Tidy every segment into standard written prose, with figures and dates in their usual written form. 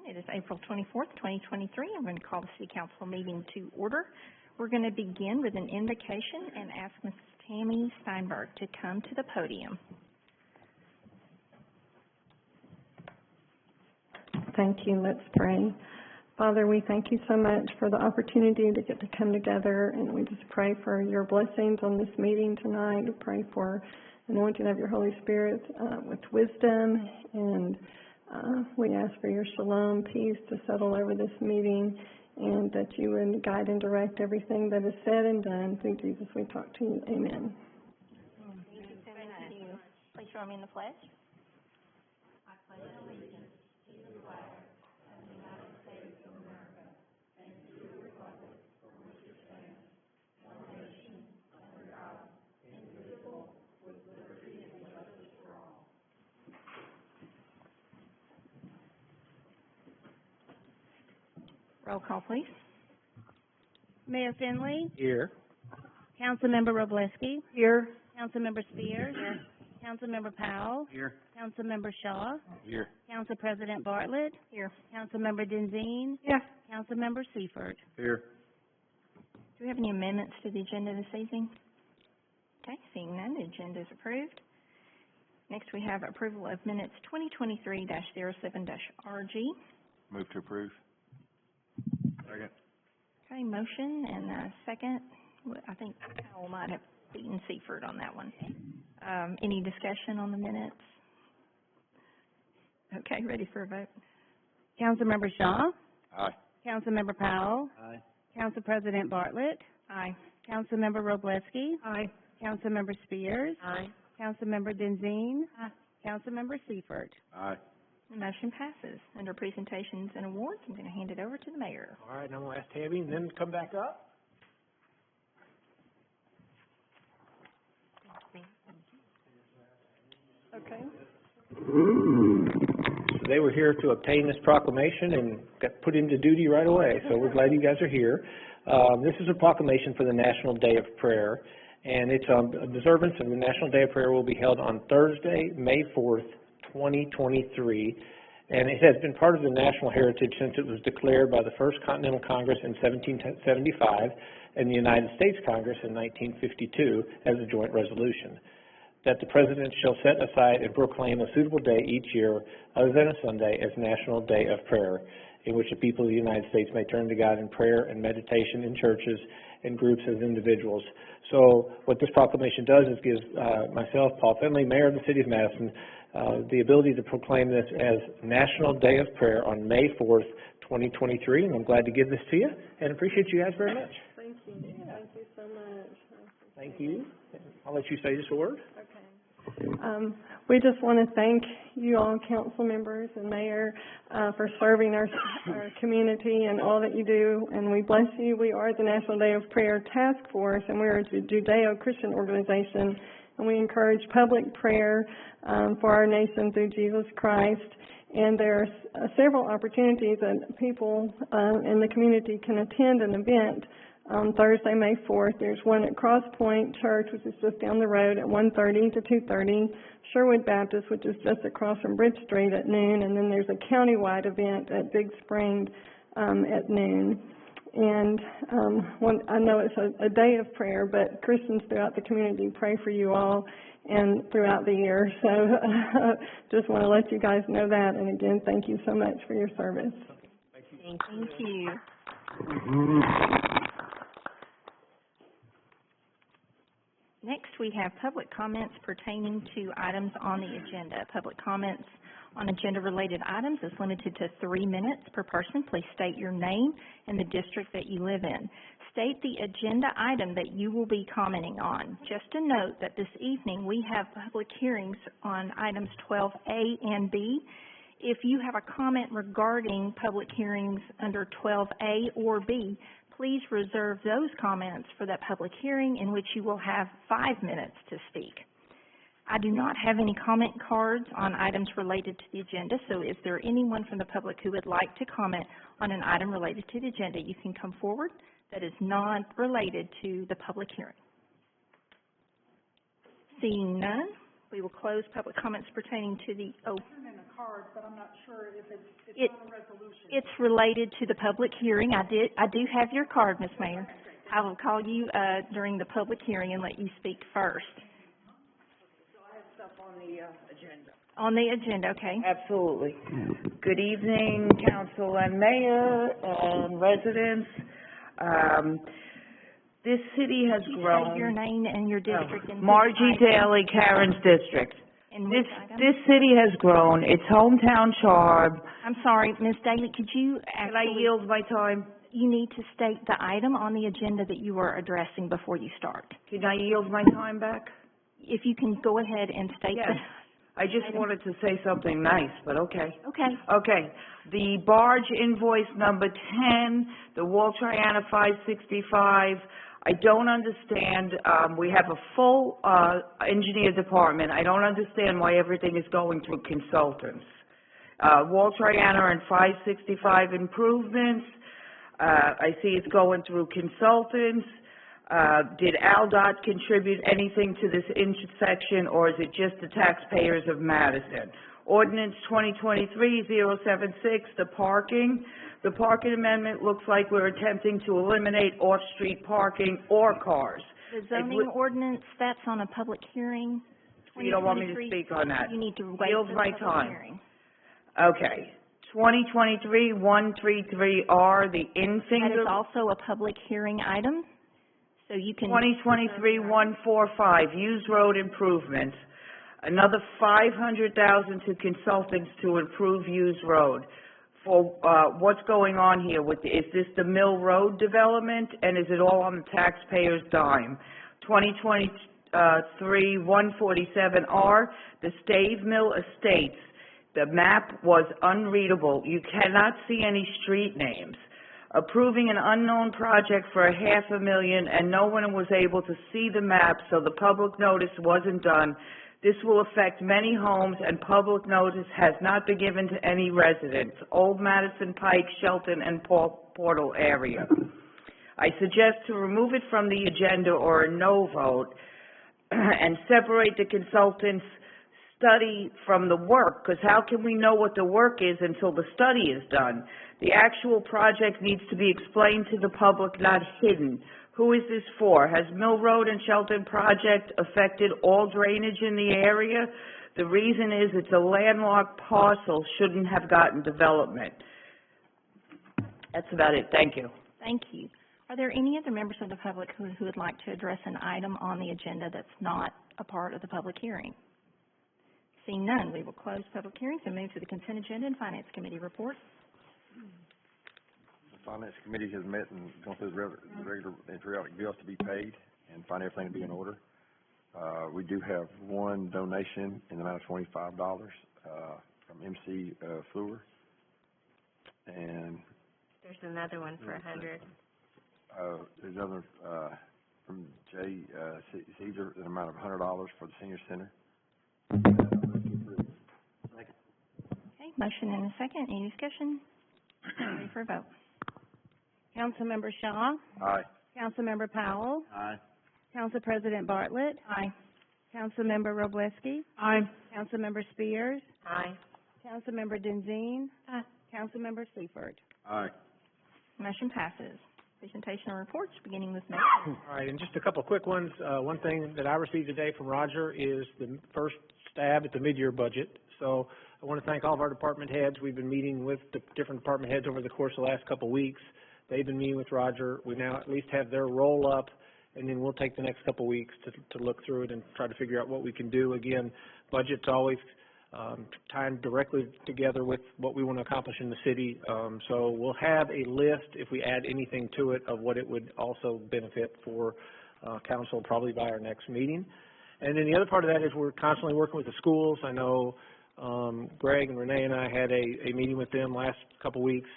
It is April 24th, 2023. I'm going to call the City Council meeting to order. We're going to begin with an invocation and ask Mrs. Tammy Steinberg to come to the podium. Thank you. Let's pray. Father, we thank you so much for the opportunity to get to come together, and we just pray for your blessings on this meeting tonight. We pray for anointing of your Holy Spirit with wisdom, and we ask for your shalom, peace to settle over this meeting, and that you would guide and direct everything that is said and done. Through Jesus we talk to you. Amen. Thank you so much. Please join me in the pledge. I pledge allegiance to the flag of the United States of America and to the republic for which it stands, one nation, under God, indivisible, with liberty and justice for all. Roll call, please. Mayor Finley. Here. Councilmember Wroblewski. Here. Councilmember Spears. Here. Councilmember Powell. Here. Councilmember Shaw. Here. Council President Bartlett. Here. Councilmember Denzine. Yes. Councilmember Seifert. Here. Do we have any amendments to the agenda this evening? Okay, seeing none, the agenda is approved. Next, we have approval of minutes 2023-07-RG. Move to approve. Second. Okay, motion and a second. I think Powell might have beaten Seifert on that one. Any discussion on the minutes? Okay, ready for a vote? Councilmember Shaw. Aye. Councilmember Powell. Aye. Council President Bartlett. Aye. Councilmember Wroblewski. Aye. Councilmember Spears. Aye. Councilmember Denzine. Aye. Councilmember Seifert. Aye. The motion passes. Under presentations and awards, I'm going to hand it over to the mayor. All right, and I'm going to ask Tammy and then come back up. Okay. So they were here to obtain this proclamation and got put into duty right away, so we're glad you guys are here. This is a proclamation for the National Day of Prayer, and its observance of the National Day of Prayer will be held on Thursday, May 4th, 2023, and it has been part of the national heritage since it was declared by the First Continental Congress in 1775 and the United States Congress in 1952 as a joint resolution, that the President shall set aside and proclaim a suitable day each year other than a Sunday as National Day of Prayer, in which the people of the United States may turn to God in prayer and meditation in churches and groups as individuals. So what this proclamation does is gives myself, Paul Finley, Mayor of the City of Madison, the ability to proclaim this as National Day of Prayer on May 4th, 2023, and I'm glad to give this to you and appreciate you guys very much. Thank you. Thank you so much. Thank you. I'll let you say just a word. Okay. We just want to thank you all, council members and mayor, for serving our community and all that you do, and we bless you. We are the National Day of Prayer Task Force, and we're a Judeo-Christian organization, and we encourage public prayer for our nation through Jesus Christ. And there are several opportunities that people in the community can attend an event. On Thursday, May 4th, there's one at Cross Point Church, which is just down the road at 1:30 to 2:30. Sherwood Baptist, which is just across from Bridge Street at noon. And then there's a countywide event at Big Spring at noon. And I know it's a day of prayer, but Christians throughout the community pray for you all and throughout the year. So just want to let you guys know that. And again, thank you so much for your service. Thank you. Next, we have public comments pertaining to items on the agenda. Public comments on agenda-related items is limited to 3 minutes per person. Please state your name and the district that you live in. State the agenda item that you will be commenting on. Just a note that this evening we have public hearings on items 12A and B. If you have a comment regarding public hearings under 12A or B, please reserve those comments for that public hearing in which you will have 5 minutes to speak. I do not have any comment cards on items related to the agenda, so is there anyone from the public who would like to comment on an item related to the agenda? You can come forward. That is not related to the public hearing. Seeing none, we will close public comments pertaining to the card, but I'm not sure if it's not a resolution. It's related to the public hearing. I do have your card, Ms. Mayor. I will call you, during the public hearing and let you speak first. So I have stuff on the, agenda. On the agenda, okay. Absolutely. Good evening, council and mayor and residents. This city has grown. State your name and your district and Margie Daly, Karen's district. and This city has grown. Its hometown charm. I'm sorry, Ms. Daly, could you Can I actually, yield my time? you need to state the item on the agenda that you are addressing before you start. Can I yield my time back? If you can go ahead and state Yes. I just wanted to say something nice, but okay. Okay. Okay, the barge invoice number 10, the Wall Triana 565, I don't understand, we have a full, engineer department, I don't understand why everything is going through consultants. Wall Triana and 565 improvements, I see it's going through consultants. Did AlDOT contribute anything to this intersection, or is it just the taxpayers of Madison? Ordinance 2023-076, the parking. The parking amendment looks like we're attempting to eliminate off-street parking or cars. The zoning ordinance, that's on a public hearing. You don't want me to speak on that? You need to wait Yield for the my public time. hearing. Okay. 2023-133R, the That in-finger. is also a public hearing item, so you can. 2023-145, Hughes Road improvements. Another $500,000 to consultants to improve Hughes Road. For, what's going on here with, is this the Mill Road development, and is it all on the taxpayer's dime? 2023-147R, the Stave Mill Estates. The map was unreadable. You cannot see any street names. Approving an unknown project for $500,000, and no one was able to see the map, so the public notice wasn't done. This will affect many homes, and public notice has not been given to any residents. Old Madison, Pike, Shelton, and Paul Portal area. I suggest to remove it from the agenda or a no vote, and separate the consultant's study from the work, because how can we know what the work is until the study is done? The actual project needs to be explained to the public, not hidden. Who is this for? Has Mill Road and Shelton project affected all drainage in the area? The reason is it's a landlocked parcel, shouldn't have gotten development. That's about it. Thank you. Thank you. Are there any other members of the public who would like to address an item on the agenda that's not a part of the public hearing? Seeing none, we will close public hearings and move to the consent agenda and Finance Committee report. The Finance Committee has met and gone through the regular and periodic bills to be paid and find everything to be in order. We do have one donation in the amount of $25 from MC Fluor. And There's another one for $100. there's another from Jay Caesar, an amount of $100 for the senior center. Okay, motion and a second. Any discussion? Ready for a vote. Councilmember Shaw, Aye. Councilmember Powell, Aye. Council President Bartlett, Aye. Councilmember Wroblewski, Aye. Councilmember Spears, Aye. Councilmember Denzine, Councilmember Seifert. Aye. Motion passes. Presentation of reports, beginning with Ms. All right, and just a couple quick ones. One thing that I received today from Roger is the first stab at the mid-year budget. So I want to thank all of our department heads. We've been meeting with the different department heads over the course of the last couple of weeks. They've been meeting with Roger. We now at least have their roll-up, and then we'll take the next couple of weeks to look through it and try to figure out what we can do. Again, budget's always tied directly together with what we want to accomplish in the city. So we'll have a list, if we add anything to it, of what it would also benefit for council probably by our next meeting. And then the other part of that is we're constantly working with the schools. I know Greg and Ranae and I had a meeting with them last couple weeks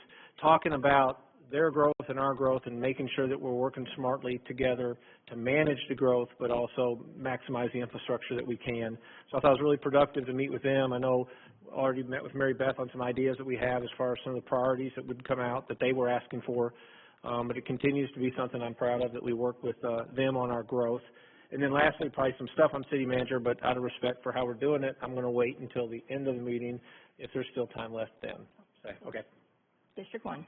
talking about their growth and our growth and making sure that we're working smartly together to manage the growth, but also maximize the infrastructure that we can. So I thought it was really productive to meet with them. I know already met with Mary Beth on some ideas that we have as far as some of the priorities that would come out that they were asking for. But it continues to be something I'm proud of, that we work with them on our growth. And then lastly, probably some stuff on city manager, but out of respect for how we're doing it, I'm going to wait until the end of the meeting if there's still time left then. So, okay. District 1.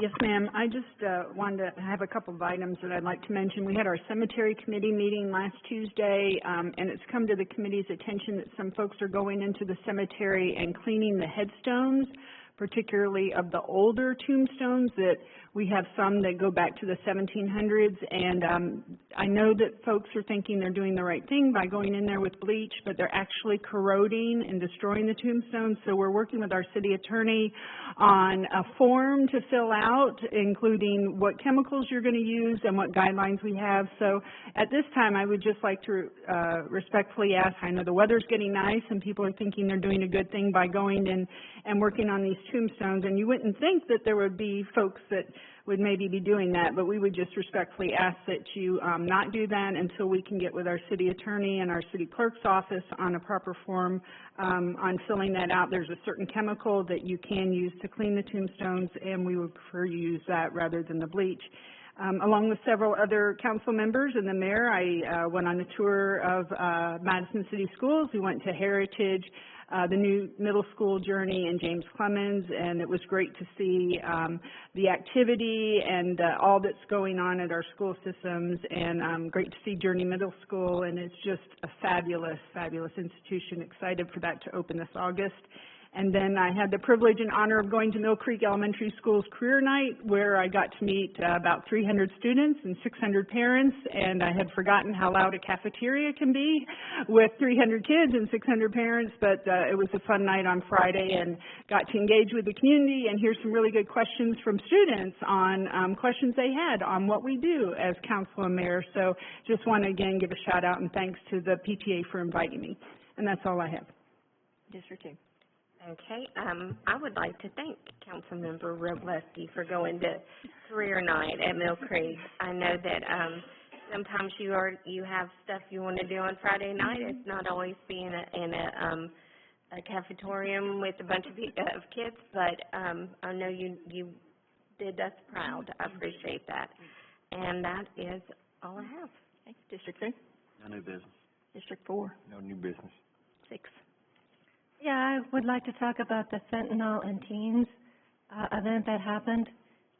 Yes, ma'am. I just wanted to have a couple of items that I'd like to mention. We had our cemetery committee meeting last Tuesday, and it's come to the committee's attention that some folks are going into the cemetery and cleaning the headstones, particularly of the older tombstones. That we have some that go back to the 1700s, and I know that folks are thinking they're doing the right thing by going in there with bleach, but they're actually corroding and destroying the tombstones. So we're working with our city attorney on a form to fill out, including what chemicals you're going to use and what guidelines we have. So at this time, I would just like to respectfully ask, I know the weather's getting nice and people are thinking they're doing a good thing by going in and working on these tombstones, and you wouldn't think that there would be folks that would maybe be doing that, but we would just respectfully ask that you not do that until we can get with our city attorney and our city clerk's office on a proper form on filling that out. There's a certain chemical that you can use to clean the tombstones, and we would prefer you use that rather than the bleach. Along with several other council members and the mayor, I went on a tour of Madison City Schools. We went to Heritage, the new middle school journey in James Clemens, and it was great to see the activity and all that's going on at our school systems, and great to see Journey Middle School, and it's just a fabulous, fabulous institution. Excited for that to open this August. And then I had the privilege and honor of going to Mill Creek Elementary School's career night, where I got to meet about 300 students and 600 parents, and I had forgotten how loud a cafeteria can be with 300 kids and 600 parents, but it was a fun night on Friday, and got to engage with the community and hear some really good questions from students on questions they had on what we do as council and mayor. So just want to again give a shout out and thanks to the PTA for inviting me. And that's all I have. District 2. Okay, I would like to thank Councilmember Wroblewski for going to career night at Mill Creek. I know that sometimes you have stuff you want to do on Friday night. It's not always being in a cafetorium with a bunch of kids, but I know you did us proud. I appreciate that. And that is all I have. Okay. District 3. No new business. District 4. No new business. 6. Yeah, I would like to talk about the fentanyl and teens event that happened.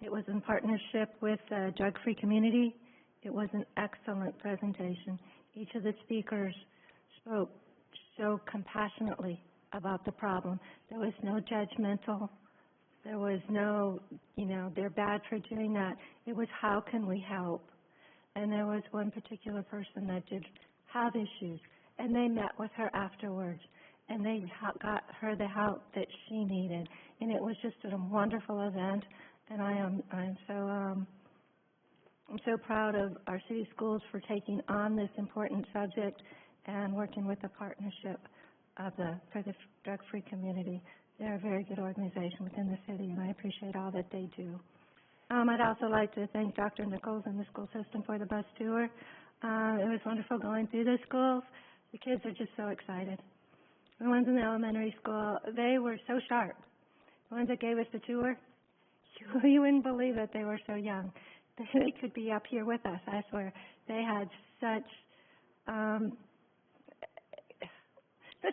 It was in partnership with the drug-free community. It was an excellent presentation. Each of the speakers spoke so compassionately about the problem. There was no judgmental. There was no, they're bad for doing that. It was, how can we help? And there was one particular person that did have issues, and they met with her afterwards, and they got her the help that she needed. And it was just a wonderful event, and I'm so proud of our city schools for taking on this important subject and working with the partnership for the drug-free community. They're a very good organization within the city, and I appreciate all that they do. I'd also like to thank Dr. Nichols and the school system for the bus tour. It was wonderful going through the schools. The kids are just so excited. The ones in the elementary school, they were so sharp. The ones that gave us the tour, you wouldn't believe that they were so young. They could be up here with us, I swear. They had such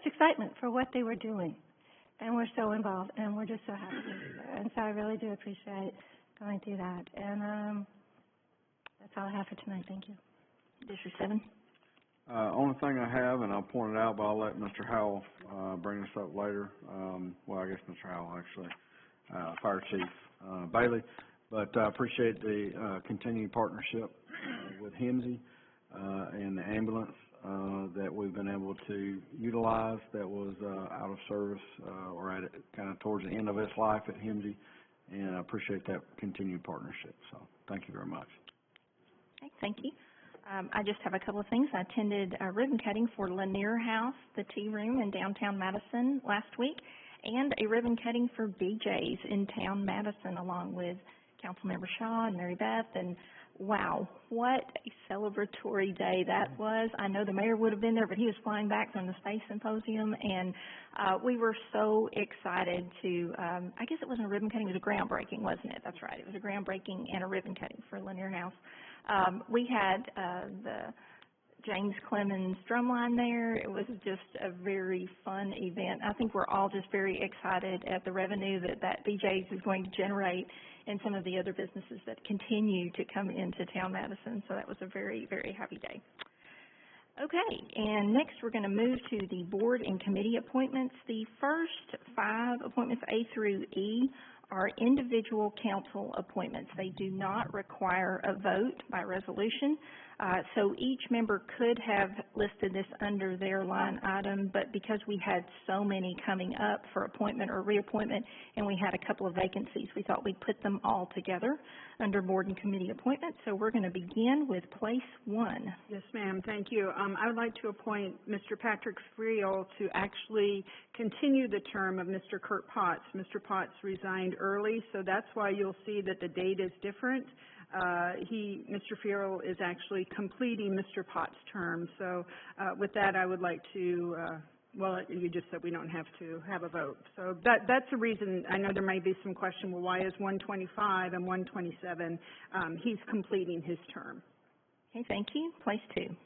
excitement for what they were doing, and we're so involved, and we're just so happy to be there. And so I really do appreciate going through that. And that's all I have for tonight. Thank you. District 7. Only thing I have, and I'll point it out, but I'll let Mr. Howell bring this up later. Well, I guess Mr. Howell, actually, Fire Chief Bailey. But I appreciate the continued partnership with HIMSI and the ambulance that we've been able to utilize that was out of service or at kind of towards the end of its life at HIMSI. And I appreciate that continued partnership. So thank you very much. Okay, thank you. I just have a couple of things. I attended a ribbon cutting for Lanier House, the tea room in downtown Madison last week, and a ribbon cutting for BJ's in town Madison, along with Councilmember Shaw and Mary Beth. And wow, what a celebratory day that was. I know the mayor would have been there, but he was flying back from the Space Symposium, and we were so excited to, I guess it wasn't a ribbon cutting, it was a groundbreaking, wasn't it? That's right, it was a groundbreaking and a ribbon cutting for Lanier House. We had the James Clemens drumline there. It was just a very fun event. I think we're all just very excited at the revenue that BJ's is going to generate and some of the other businesses that continue to come into town Madison. So that was a very, very happy day. Okay, and next we're going to move to the board and committee appointments. The first 5 appointments, A through E, are individual council appointments. They do not require a vote by resolution. So each member could have listed this under their line item, but because we had so many coming up for appointment or reappointment and we had a couple of vacancies, we thought we'd put them all together under board and committee appointments. So we're going to begin with place 1. Yes, ma'am. Thank you. I would like to appoint Mr. Patrick Friel to actually continue the term of Mr. Kurt Potts. Mr. Potts resigned early, so that's why you'll see that the date is different. Mr. Friel is actually completing Mr. Potts' term. So with that, I would like to, well, you just said we don't have to have a vote. So that's the reason. I know there might be some question, well, why is 125 and 127? He's completing his term. Okay, thank you. Place 2.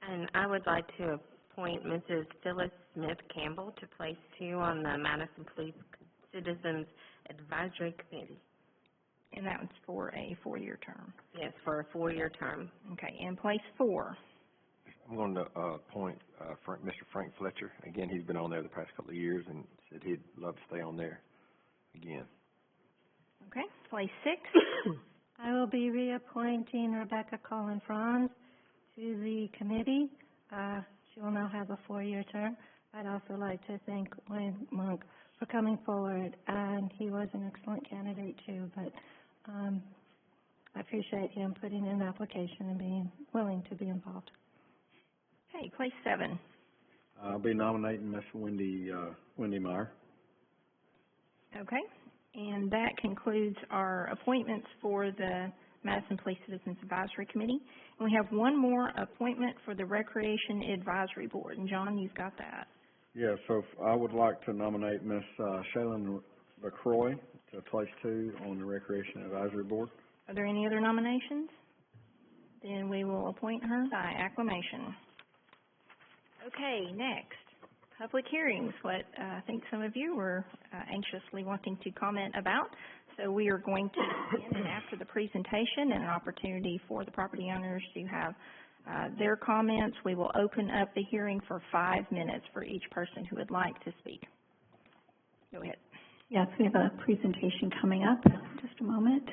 And I would like to appoint Mrs. Phyllis Smith Campbell to place 2 on the Madison Police Citizens Advisory Committee. And that was for a 4-year term. Yes, for a 4-year term. Okay, and place 4. I'm going to appoint Mr. Frank Fletcher. Again, he's been on there the past couple of years and said he'd love to stay on there again. Okay, place 6. I will be reappointing Rebecca Collin Franz to the committee. She will now have a 4-year term. I'd also like to thank Wayne Monk for coming forward, and he was an excellent candidate too, but I appreciate him putting in the application and being willing to be involved. Okay, place 7. I'll be nominating Miss Wendy Meyer. Okay, and that concludes our appointments for the Madison Police Citizens Advisory Committee. And we have one more appointment for the Recreation Advisory Board. And John, you've got that. Yeah, so I would like to nominate Miss Shaylin LaCroix to place 2 on the Recreation Advisory Board. Are there any other nominations? Then we will appoint her by acclamation. Okay, next, public hearings, what I think some of you were anxiously wanting to comment about. So we are going to begin, and after the presentation and an opportunity for the property owners to have their comments, we will open up the hearing for 5 minutes for each person who would like to speak. Go ahead. Yes, we have a presentation coming up. Just a moment.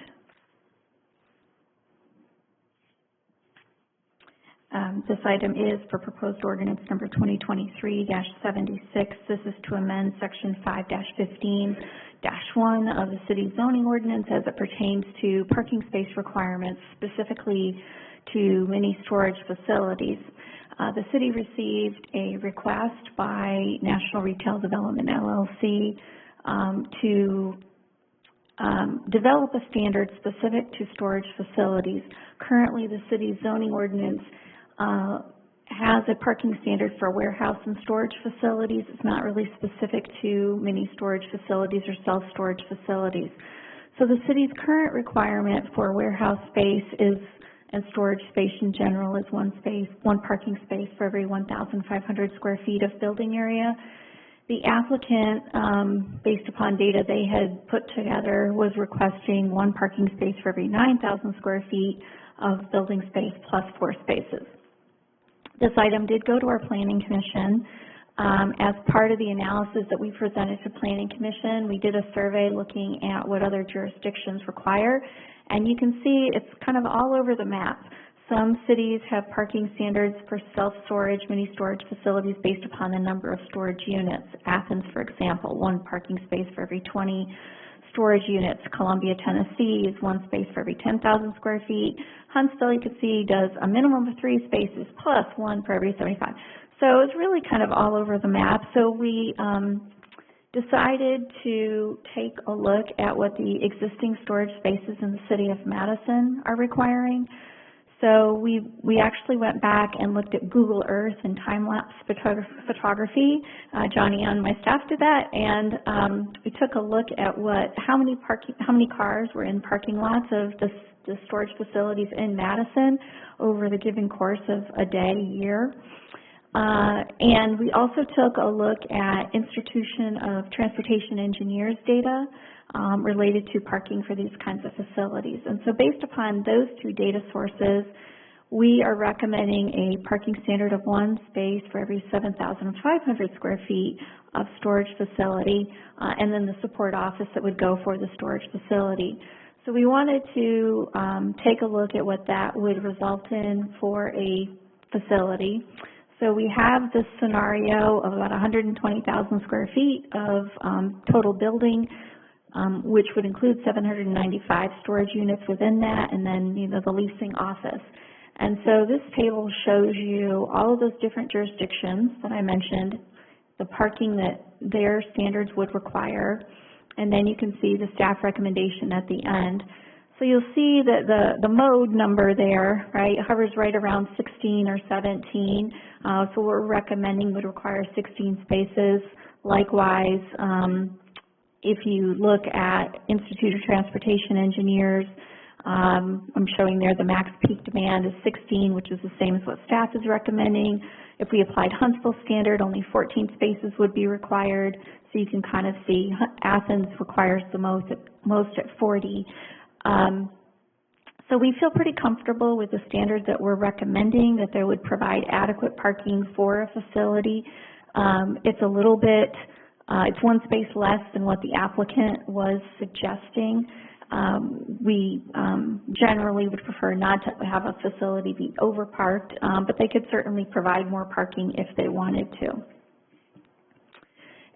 This item is for proposed ordinance number 2023-76. This is to amend section 5-15-1 of the city zoning ordinance as it pertains to parking space requirements, specifically to mini storage facilities. The city received a request by National Retail Development, LLC, to develop a standard specific to storage facilities. Currently, the city's zoning ordinance has a parking standard for warehouse and storage facilities. It's not really specific to mini storage facilities or self-storage facilities. So the city's current requirement for warehouse space is, and storage space in general, is one parking space for every 1,500 square feet of building area. The applicant, based upon data they had put together, was requesting 1 parking space for every 9,000 square feet of building space plus 4 spaces. This item did go to our Planning Commission. As part of the analysis that we presented to Planning Commission, we did a survey looking at what other jurisdictions require, and you can see it's kind of all over the map. Some cities have parking standards for self-storage, mini storage facilities based upon the number of storage units. Athens, for example, 1 parking space for every 20 storage units. Columbia, Tennessee is 1 space for every 10,000 square feet. Huntsville, you can see, does a minimum of 3 spaces plus 1 for every 75. So it's really kind of all over the map. So we decided to take a look at what the existing storage spaces in the city of Madison are requiring. So we actually went back and looked at Google Earth and time-lapse photography. Johnny on my staff did that, and we took a look at how many cars were in parking lots of the storage facilities in Madison over the given course of a day, year. And we also took a look at Institution of Transportation Engineers data related to parking for these kinds of facilities. And so based upon those two data sources, we are recommending a parking standard of 1 space for every 7,500 square feet of storage facility, and then the support office that would go for the storage facility. So we wanted to take a look at what that would result in for a facility. So we have this scenario of about 120,000 square feet of total building, which would include 795 storage units within that, and then, you know, the leasing office. And so this table shows you all of those different jurisdictions that I mentioned, the parking that their standards would require, and then you can see the staff recommendation at the end. So you'll see that the mode number there, right, hovers right around 16 or 17. So we're recommending would require 16 spaces. Likewise, if you look at Institute of Transportation Engineers, I'm showing there the max peak demand is 16, which is the same as what staff is recommending. If we applied Huntsville standard, only 14 spaces would be required. So you can kind of see Athens requires the most at 40. So we feel pretty comfortable with the standards that we're recommending, that they would provide adequate parking for a facility. It's a little bit, it's 1 space less than what the applicant was suggesting. We generally would prefer not to have a facility be overparked, but they could certainly provide more parking if they wanted to.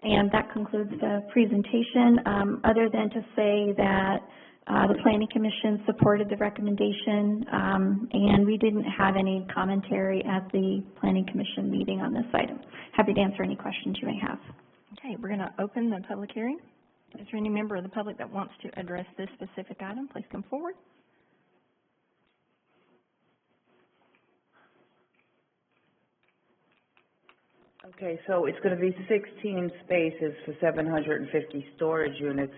And that concludes the presentation, other than to say that the Planning Commission supported the recommendation, and we didn't have any commentary at the Planning Commission meeting on this item. Happy to answer any questions you may have. Okay, we're going to open the public hearing. Is there any member of the public that wants to address this specific item? Please come forward. Okay, so it's going to be 16 spaces for 750 storage units.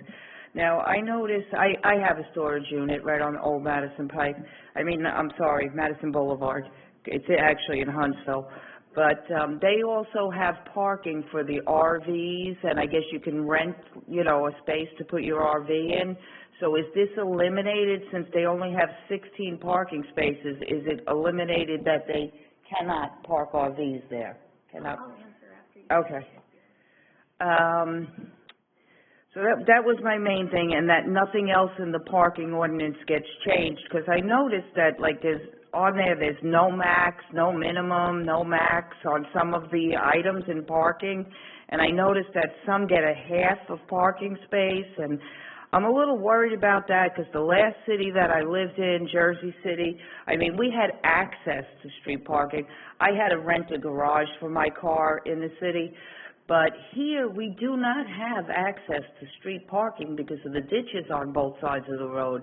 Now, I noticed, I have a storage unit right on Old Madison Pike. Madison Boulevard. It's actually in Huntsville. But they also have parking for the RVs, and I guess you can rent, you know, a space to put your RV in. So is this eliminated since they only have 16 parking spaces? Is it eliminated that they cannot park RVs there? Cannot? I'll answer after you. Okay. So that was my main thing, and that nothing else in the parking ordinance gets changed, because I noticed that, like, there's no max, no minimum, no max on some of the items in parking, and I noticed that some get a half of parking space, and I'm a little worried about that, because the last city that I lived in, Jersey City, I mean, we had access to street parking. I had to rent a garage for my car in the city. But here, we do not have access to street parking because of the ditches on both sides of the road.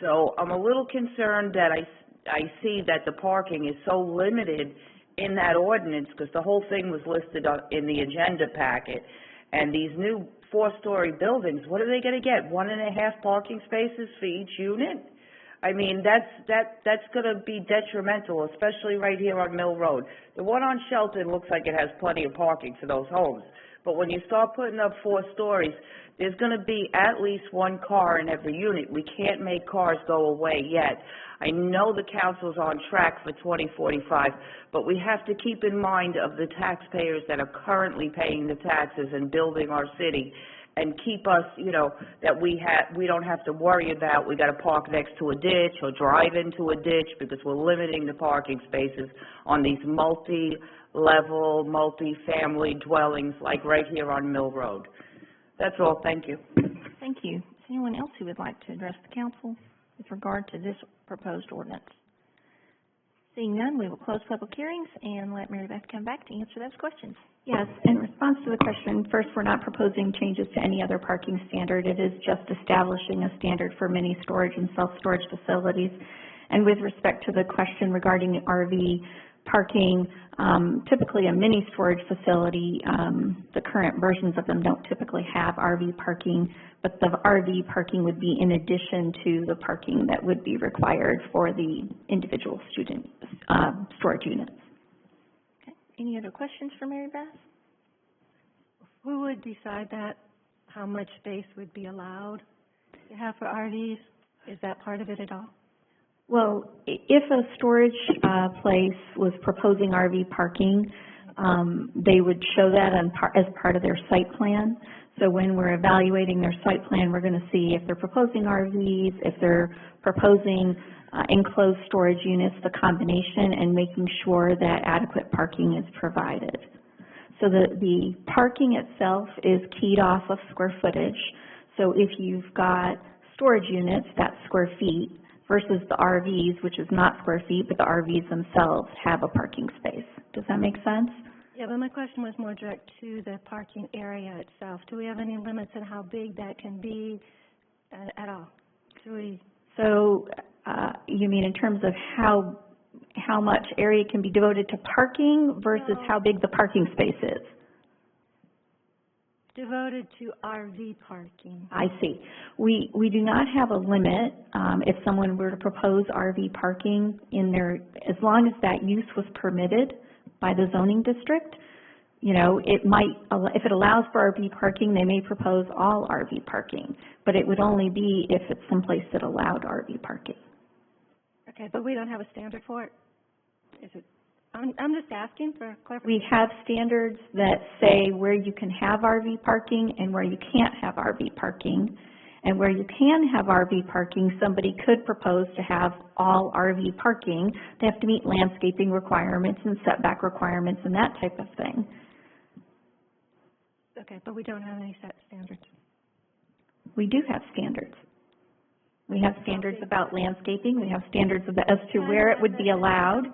So I'm a little concerned that I see that the parking is so limited in that ordinance, because the whole thing was listed in the agenda packet. And these new 4-story buildings, what are they going to get? 1.5 parking spaces for each unit? I mean, that's going to be detrimental, especially right here on Mill Road. The one on Shelton looks like it has plenty of parking for those homes. But when you start putting up 4 stories, there's going to be at least 1 car in every unit. We can't make cars go away yet. I know the council's on track for 2045, but we have to keep in mind of the taxpayers that are currently paying the taxes and building our city, and keep us, you know, that we don't have to worry about we got to park next to a ditch or drive into a ditch, because we're limiting the parking spaces on these multi-level, multi-family dwellings like right here on Mill Road. That's all. Thank you. Thank you. Is there anyone else who would like to address the council with regard to this proposed ordinance? Seeing none, we will close public hearings and let Mary Beth come back to answer those questions. Yes, in response to the question, first, we're not proposing changes to any other parking standard. It is just establishing a standard for mini storage and self-storage facilities. And with respect to the question regarding the RV parking, typically a mini storage facility. The current versions of them don't typically have RV parking, but the RV parking would be in addition to the parking that would be required for the individual student storage units. Okay. Any other questions for Mary Beth? Who would decide that, how much space would be allowed to have for RVs? Is that part of it at all? Well, if a storage place was proposing RV parking, they would show that as part of their site plan. So when we're evaluating their site plan, we're going to see if they're proposing RVs, if they're proposing enclosed storage units, the combination, and making sure that adequate parking is provided. So the parking itself is keyed off of square footage. So if you've got storage units, that's square feet, versus the RVs, which is not square feet, but the RVs themselves have a parking space. Does that make sense? Yeah, but my question was more direct to the parking area itself. Do we have any limits on how big that can be at all? So you mean in terms of how much area can be devoted to parking versus how big the parking space is? Devoted to RV parking. I see. We do not have a limit. If someone were to propose RV parking in their, as long as that use was permitted by the zoning district, you know, it might, if it allows for RV parking, they may propose all RV parking, but it would only be if it's someplace that allowed RV parking. Okay, but we don't have a standard for it? Is it? I'm just asking for clarification. We have standards that say where you can have RV parking and where you can't have RV parking. And where you can have RV parking, somebody could propose to have all RV parking. They have to meet landscaping requirements and setback requirements and that type of thing. Okay, but we don't have any set standards. We do have standards. We have standards about landscaping. We have standards as to where it would be allowed.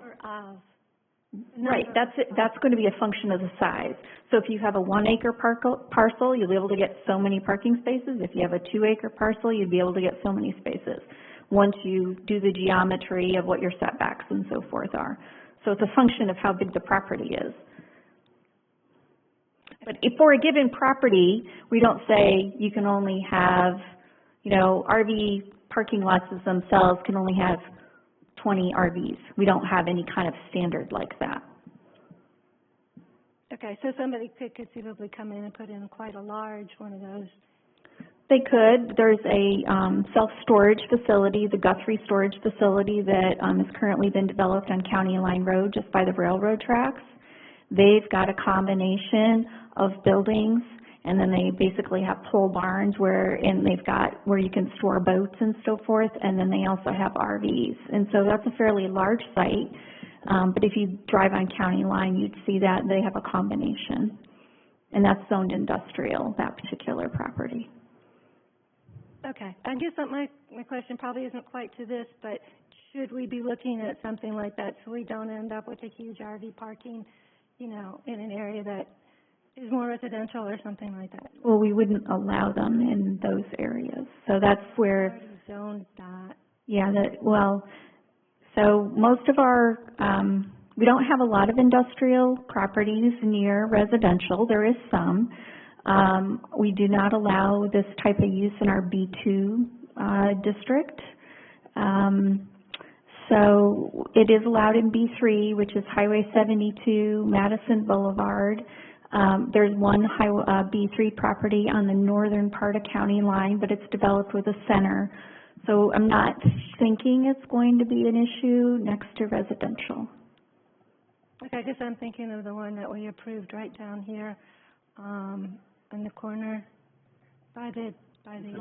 Right, that's going to be a function of the size. So if you have a 1 acre parcel, you'll be able to get so many parking spaces. If you have a 2 acre parcel, you'd be able to get so many spaces once you do the geometry of what your setbacks and so forth are. So it's a function of how big the property is. But if for a given property, we don't say you can only have, you know, RV parking lots themselves can only have 20 RVs. We don't have any kind of standard like that. Okay, so somebody could conceivably come in and put in quite a large one of those. They could. There's a self-storage facility, the Guthrie Storage Facility, that has currently been developed on County Line Road just by the railroad tracks. They've got a combination of buildings, and then they basically have pole barns and they've got where you can store boats and so forth, and then they also have RVs. And so that's a fairly large site, but if you drive on County Line, you'd see that they have a combination. And that's zoned industrial, that particular property. Okay, I guess that my question probably isn't quite to this, but should we be looking at something like that so we don't end up with a huge RV parking, you know, in an area that is more residential or something like that? Well, we wouldn't allow them in those areas. So that's where, zoned that. Yeah, so most of our, we don't have a lot of industrial properties near residential. There is some. We do not allow this type of use in our B2 district. So it is allowed in B3, which is Highway 72, Madison Boulevard. There's one B3 property on the northern part of County Line, but it's developed with a center. So I'm not thinking it's going to be an issue next to residential. Okay, I guess I'm thinking of the one that we approved right down here in the corner by the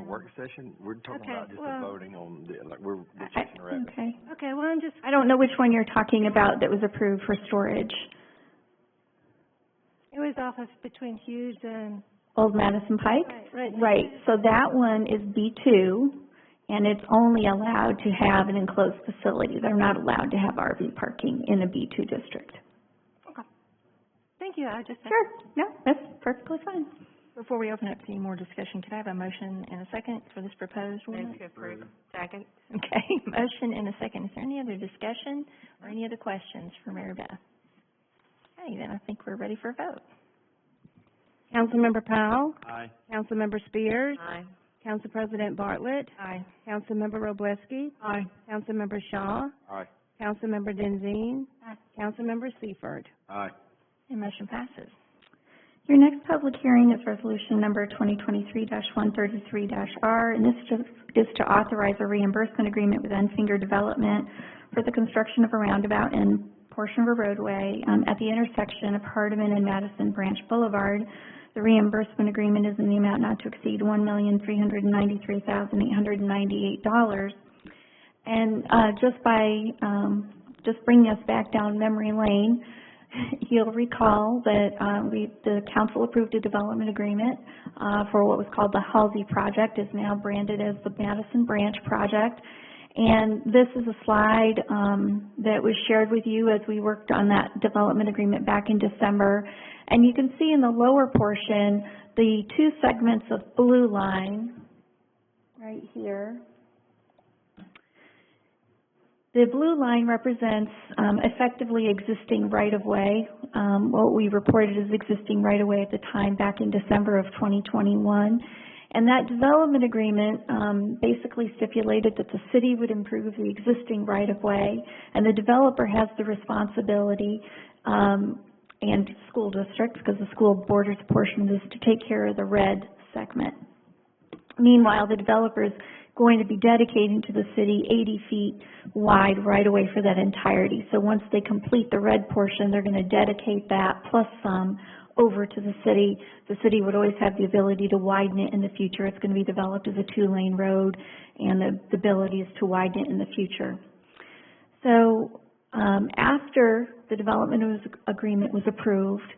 work session. We're talking about just the voting on the, like we're chasing a rabbit. Okay. Okay, well I don't know which one you're talking about that was approved for storage. It was off of between Hughes and Old Madison Pike? Right. So that one is B2, and it's only allowed to have an enclosed facility. They're not allowed to have RV parking in a B2 district. Okay. Thank you. Sure. No, that's perfectly fine. Before we open up to any more discussion, could I have a motion and a second for this proposed ordinance? Second. Okay, motion and a second. Is there any other discussion Or any other questions for Mary Beth? Okay, then I think we're ready for a vote. Councilmember Powell? Aye. Councilmember Spears? Aye. Council President Bartlett? Aye. Councilmember Wroblewski? Aye. Councilmember Shaw? Aye. Councilmember Denzine? Aye. Councilmember Seifert? Aye. And motion passes. Your next public hearing is resolution number 2023-133-R, and this is to authorize a reimbursement agreement with Enfinger Development for the construction of a roundabout and portion of a roadway at the intersection of Hardiman and Madison Branch Boulevard. The reimbursement agreement is in the amount not to exceed $1,393,898. And just bringing us back down memory lane, you'll recall that the council approved a development agreement for what was called the HIMSI project, is now branded as the Madison Branch project. And this is a slide that was shared with you as we worked on that development agreement back in December. And you can see in the lower portion the two segments of blue line right here. The blue line represents effectively existing right-of-way, what we reported as existing right-of-way at the time back in December of 2021. And that development agreement basically stipulated that the city would improve the existing right-of-way, and the developer has the responsibility, and school districts, because the school borders a portion of this, to take care of the red segment. Meanwhile, the developer is going to be dedicating to the city 80 feet wide right-of-way for that entirety. So once they complete the red portion, they're going to dedicate that plus some over to the city. The city would always have the ability to widen it in the future. It's going to be developed as a 2-lane road, and the ability is to widen it in the future. So after the development agreement was approved,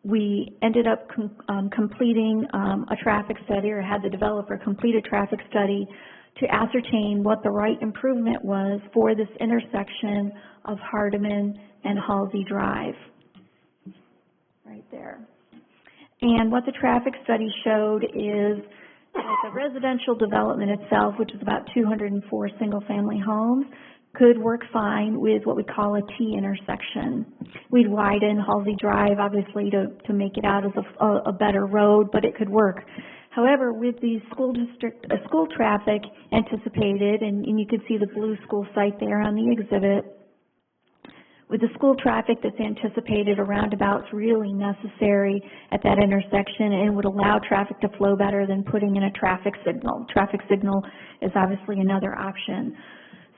we ended up completing a traffic study, or had the developer complete a traffic study to ascertain what the right improvement was for this intersection of Hardiman and Halsey Drive, right there. And what the traffic study showed is that the residential development itself, which is about 204 single-family homes, could work fine with what we call a T intersection. We'd widen Halsey Drive, obviously, to make it out as a better road, but it could work. However, with the school traffic anticipated, and you can see the blue school site there on the exhibit, with the school traffic that's anticipated, a roundabout's really necessary at that intersection and would allow traffic to flow better than putting in a traffic signal. Traffic signal is obviously another option.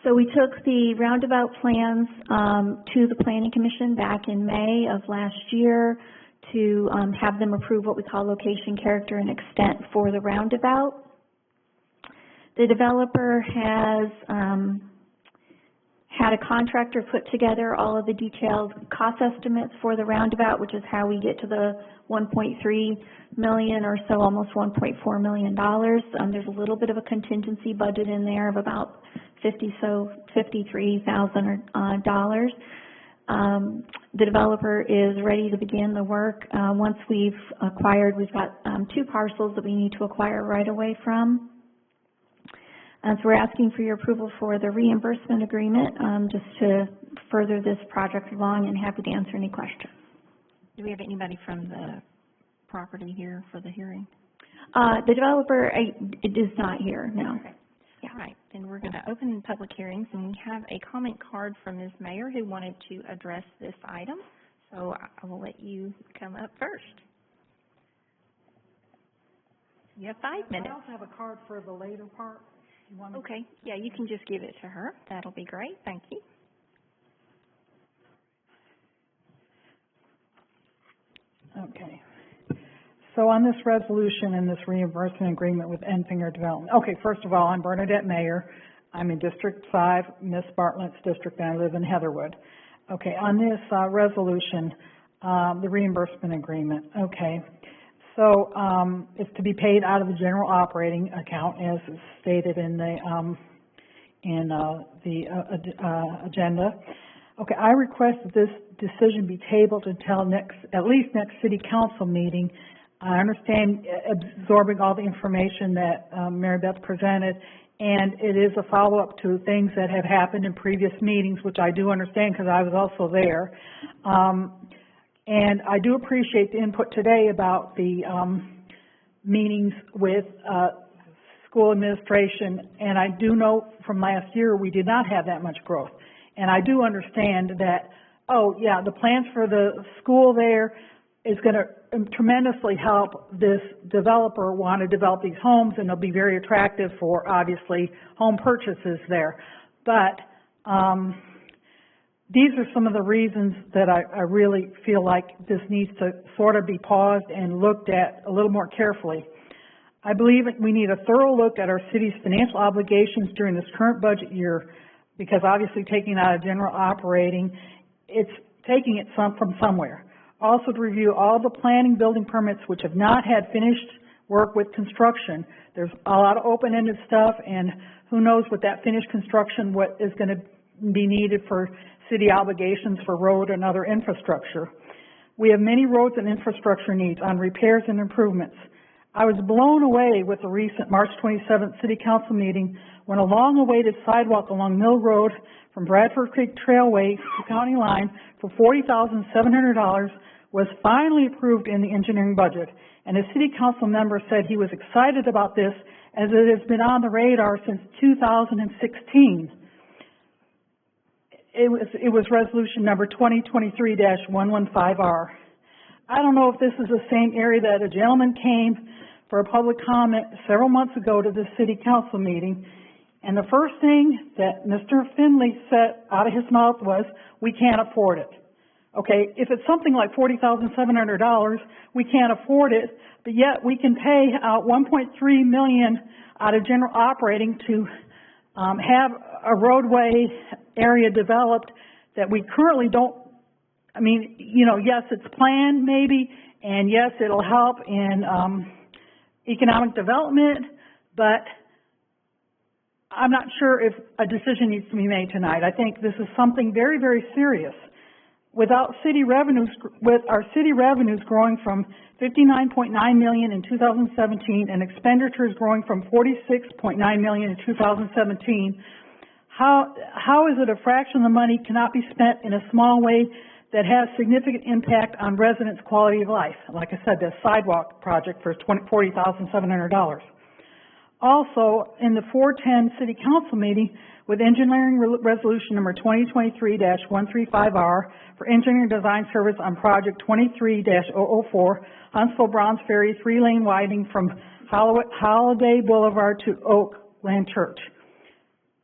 So we took the roundabout plans to the Planning Commission back in May of last year to have them approve what we call location, character, and extent for the roundabout. The developer has had a contractor put together all of the detailed cost estimates for the roundabout, which is how we get to the $1.3 million or so, almost $1.4 million. There's a little bit of a contingency budget in there of about $53,000. The developer is ready to begin the work. Once we've got 2 parcels that we need to acquire right away from. So we're asking for your approval for the reimbursement agreement, just to further this project along, and happy to answer any questions. Do we have anybody from the property here for the hearing? The developer is not here, no. Okay. Yeah. All right, then we're going to open public hearings, and we have a comment card from Ms. Mayor who wanted to address this item. So I will let you come up first. You have 5 minutes. I also have a card for the later part. Okay, yeah, you can just give it to her. That'll be great. Thank you. Okay. So on this resolution and this reimbursement agreement with Enfinger Development. Okay, first of all, I'm Bernadette Mayer. I'm in District 5, Miss Bartlett's district, and I live in Heatherwood. Okay, on this resolution, the reimbursement agreement. Okay. So it's to be paid out of the general operating account, as is stated in the agenda. Okay, I request that this decision be tabled until at least next city council meeting. I understand absorbing all the information that Mary Beth presented and it is a follow-up to things that have happened in previous meetings, which I do understand because I was also there. And I do appreciate the input today about the meetings with school administration, and I do know from last year we did not have that much growth. And I do understand that, oh yeah, the plans for the school there is going to tremendously help this developer want to develop these homes, and they'll be very attractive for, obviously, home purchases there. But these are some of the reasons that I really feel like this needs to sort of be paused and looked at a little more carefully. I believe we need a thorough look at our city's financial obligations during this current budget year, because obviously taking out of general operating, it's taking it from somewhere. Also to review all the planning building permits which have not had finished work with construction. There's a lot of open-ended stuff, and who knows with that finished construction what is going to be needed for city obligations for road and other infrastructure. We have many roads and infrastructure needs on repairs and improvements. I was blown away with the recent March 27th City Council meeting when a long-awaited sidewalk along Mill Road from Bradford Creek Trailway to county line for $40,700 was finally approved in the engineering budget. And a city council member said he was excited about this as it has been on the radar since 2016. It was resolution number 2023-115R. I don't know if this is the same area that a gentleman came for a public comment several months ago to the city council meeting, and the first thing that Mr. Finley said out of his mouth was, "We can't afford it." Okay, if it's something like $40,700, we can't afford it, but yet we can pay out $1.3 million out of general operating to have a roadway area developed that we currently don't. I mean, you know, yes, it's planned maybe, and yes, it'll help in economic development, but I'm not sure if a decision needs to be made tonight. I think this is something very, very serious. With our city revenues growing from $59.9 million in 2017 and expenditures growing from $46.9 million in 2017, how is it a fraction of the money cannot be spent in a small way that has significant impact on residents' quality of life? Like I said, the sidewalk project for $40,700. Also, in the 410 City Council meeting with engineering resolution number 2023-135R for engineering design service on project 23-004, Huntsville Browns Ferry 3-lane widening from Holiday Boulevard to Oakland Church.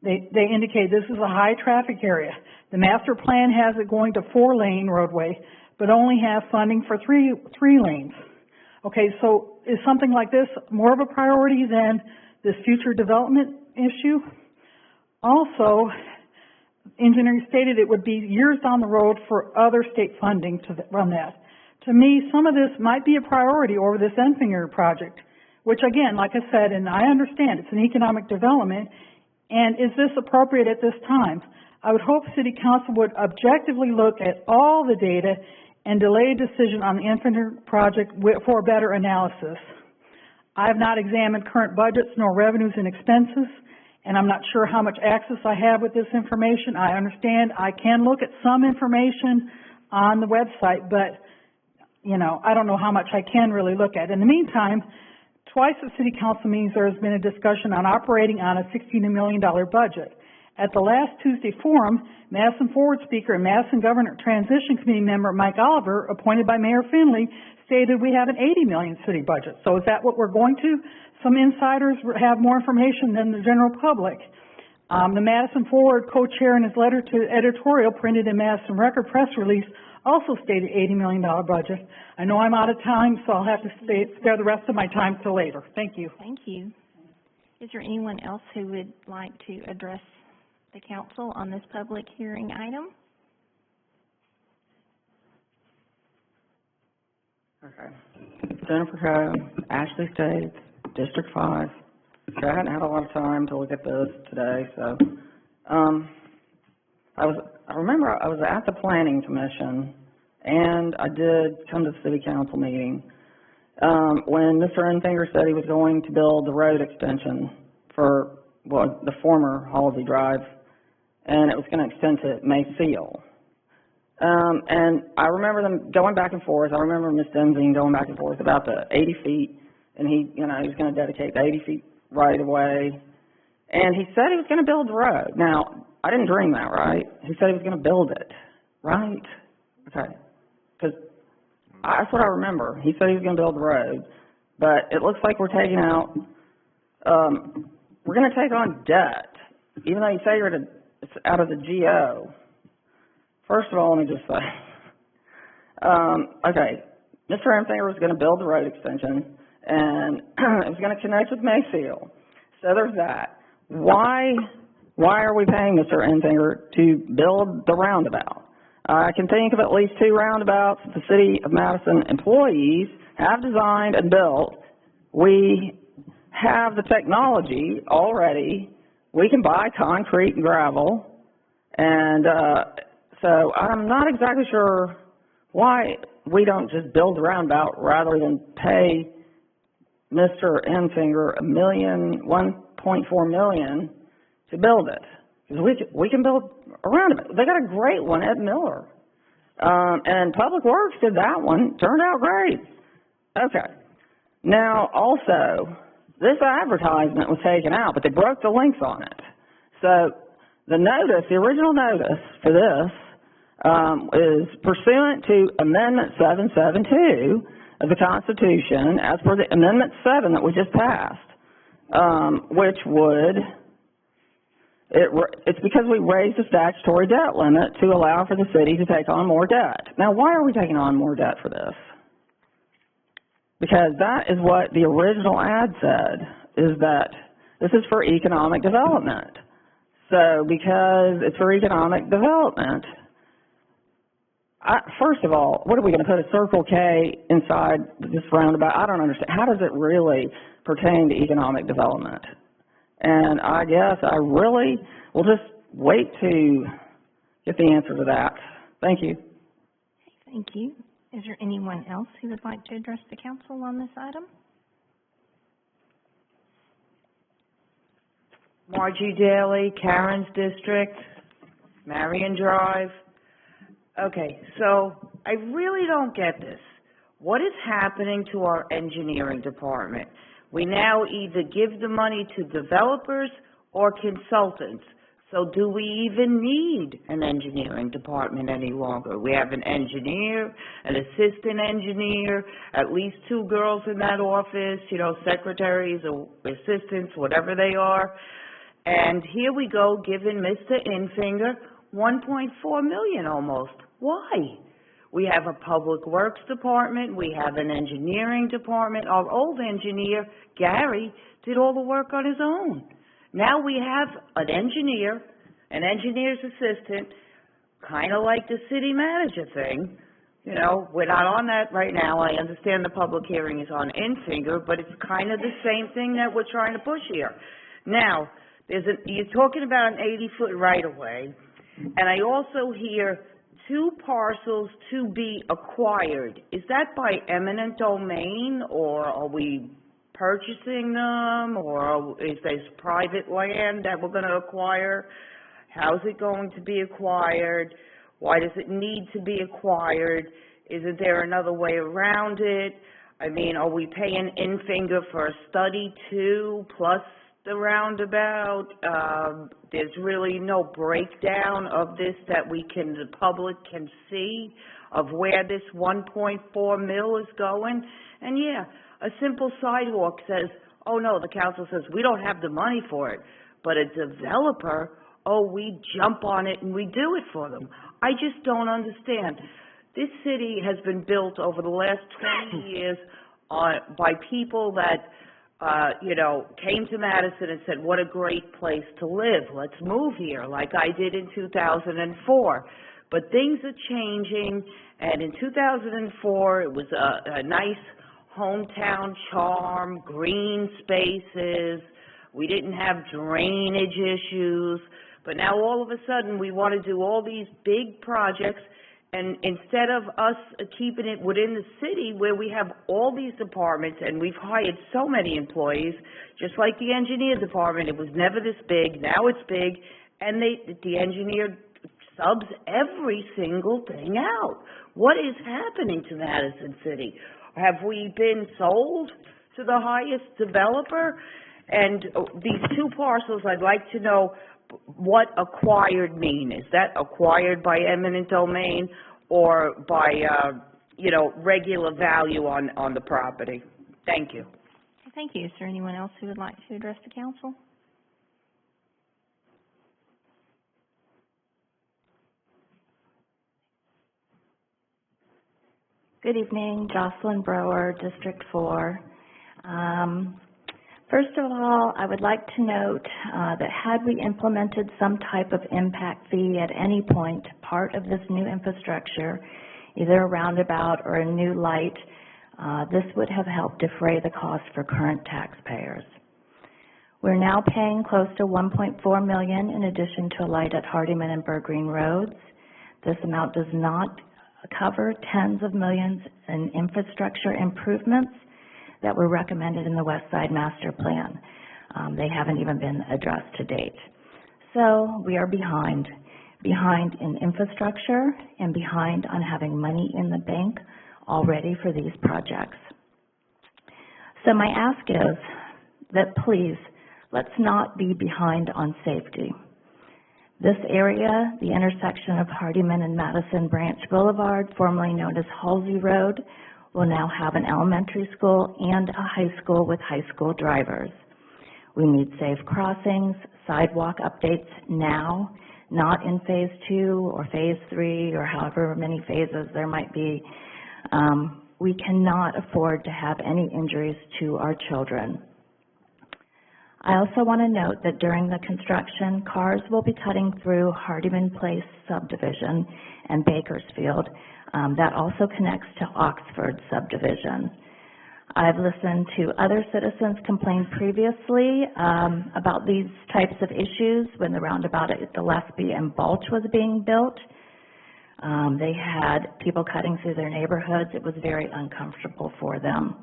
They indicate this is a high traffic area. The master plan has it going to 4-lane roadway, but only has funding for three lanes. Okay, so is something like this more of a priority than this future development issue? Also, engineering stated it would be years down the road for other state funding to run that. To me, some of this might be a priority over this Enfinger project, which again, like I said, and I understand it's an economic development, and is this appropriate at this time? I would hope City Council would objectively look at all the data and delay a decision on the Enfinger project for better analysis. I have not examined current budgets nor revenues and expenses, and I'm not sure how much access I have with this information. I understand I can look at some information on the website, but, you know, I don't know how much I can really look at. In the meantime, twice at City Council meetings there has been a discussion on operating on a $16 million budget. At the last Tuesday forum, Madison Forward Speaker and Madison Governor Transition Committee member Mike Oliver, appointed by Mayor Finley, stated we have an $80 million city budget. So is that what we're going to? Some insiders have more information than the general public. The Madison Forward co-chair in his letter to editorial printed in Madison Record press release also stated $80 million budget. I know I'm out of time, so I'll have to spare the rest of my time till later. Thank you. Thank you. Is there anyone else who would like to address the council on this public hearing item? Okay. Jennifer Coe, Ashley States, District 5. So I hadn't had a lot of time to look at this today, so I remember I was at the Planning Commission, and I did come to the City Council meeting when Mr. Enfinger said he was going to build the road extension for well, the former Halsey Drive, and it was going to extend to Mayfield. And I remember them going back and forth. I remember Ms. Denzine going back and forth about the 80 feet, and he was going to dedicate the 80 feet right away. And he said he was going to build the road. Now, I didn't dream that, right? He said he was going to build it, right? Okay. Because that's what I remember. He said he was going to build the road. But it looks like we're taking out, we're going to take on debt, even though you say it's out of the GO. First of all, let me just say, okay, Mr. Enfinger was going to build the road extension, and it was going to connect with Mayfield. So there's that. Why are we paying Mr. Enfinger to build the roundabout? I can think of at least 2 roundabouts that the City of Madison employees have designed and built. We have the technology already. We can buy concrete and gravel, and so I'm not exactly sure why we don't just build the roundabout rather than pay Mr. Enfinger $1.4 million to build it. Because we can build a roundabout. They got a great one at Miller. And Public Works did that one. Turned out great. Okay. Now, also, this advertisement was taken out, but they broke the links on it. So the notice, the original notice for this is pursuant to Amendment 772 of the Constitution, as per the Amendment 7 that we just passed, which would, it's because we raised the statutory debt limit to allow for the city to take on more debt. Now, why are we taking on more debt for this? Because that is what the original ad said, is that this is for economic development. So because it's for economic development, first of all, what are we going to put a Circle K inside this roundabout? I don't understand. How does it really pertain to economic development? And I guess I really will just wait to get the answer to that. Thank you. Thank you. Is there anyone else who would like to address the council on this item? Margie Daly, Karen's District, Marion Drive. Okay, so I really don't get this. What is happening to our engineering department? We now either give the money to developers or consultants. So do we even need an engineering department any longer? We have an engineer, an assistant engineer, at least 2 girls in that office, secretaries or assistants, whatever they are. And here we go giving Mr. Enfinger $1.4 million almost. Why? We have a public works department. We have an engineering department. Our old engineer, Gary, did all the work on his own. Now we have an engineer's assistant, kind of like the city manager thing. We're not on that right now. I understand the public hearing is on Enfinger, but it's kind of the same thing that we're trying to push here. Now, you're talking about an 80-foot right-of-way, and I also hear 2 parcels to be acquired. Is that by eminent domain, or are we purchasing them, or is this private land that we're going to acquire? How's it going to be acquired? Why does it need to be acquired? Isn't there another way around it? I mean, are we paying Enfinger for a study too, plus the roundabout? There's really no breakdown of this that the public can see of where this $1.4 million is going. And yeah, a simple sidewalk says, oh no, the council says we don't have the money for it. But a developer, we jump on it and we do it for them. I just don't understand. This city has been built over the last 20 years by people that came to Madison and said, what a great place to live. Let's move here, like I did in 2004. But things are changing, and in 2004, it was a nice hometown charm, green spaces. We didn't have drainage issues. But now all of a sudden, we want to do all these big projects, And instead of us keeping it within the city where we have all these departments and we've hired so many employees, just like the engineer department, it was never this big, now it's big, and the engineer subs every single thing out. What is happening to Madison City? Have we been sold to the highest developer? And these two parcels, I'd like to know what acquired mean. Is that acquired by eminent domain or by, regular value on the property? Thank you. Thank you. Is there anyone else who would like to address the council? Good evening, Jocelyn Brower, District 4. First of all, I would like to note that had we implemented some type of impact fee at any point, part of this new infrastructure, either a roundabout or a new light, this would have helped defray the cost for current taxpayers. We're now paying close to $1.4 million in addition to a light at Hardiman and Burr Green Roads. This amount does not cover tens of millions in infrastructure improvements that were recommended in the West Side Master Plan. They haven't even been addressed to date. So we are behind in infrastructure and behind on having money in the bank already for these projects. So my ask is that please, let's not be behind on safety. This area, the intersection of Hardiman and Madison Branch Boulevard, formerly known as Halsey Road, will now have an elementary school and a high school with high school drivers. We need safe crossings, sidewalk updates now, not in phase 2 or phase 3 or however many phases there might be. We cannot afford to have any injuries to our children. I also want to note that during the construction, cars will be cutting through Hardiman Place subdivision and Bakersfield. That also connects to Oxford subdivision. I've listened to other citizens complain previously about these types of issues when the roundabout at Gillespie and Balch was being built. They had people cutting through their neighborhoods. It was very uncomfortable for them.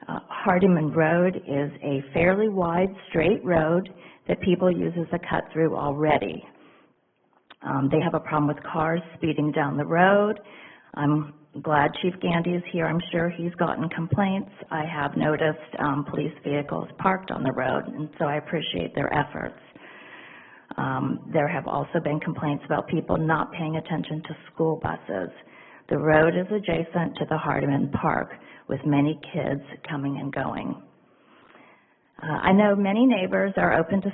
Hardiman Road is a fairly wide, straight road that people use as a cut-through already. They have a problem with cars speeding down the road. I'm glad Chief Gandy is here. I'm sure he's gotten complaints. I have noticed police vehicles parked on the road, and so I appreciate their efforts. There have also been complaints about people not paying attention to school buses. The road is adjacent to the Hardiman Park, with many kids coming and going. I know many neighbors are open to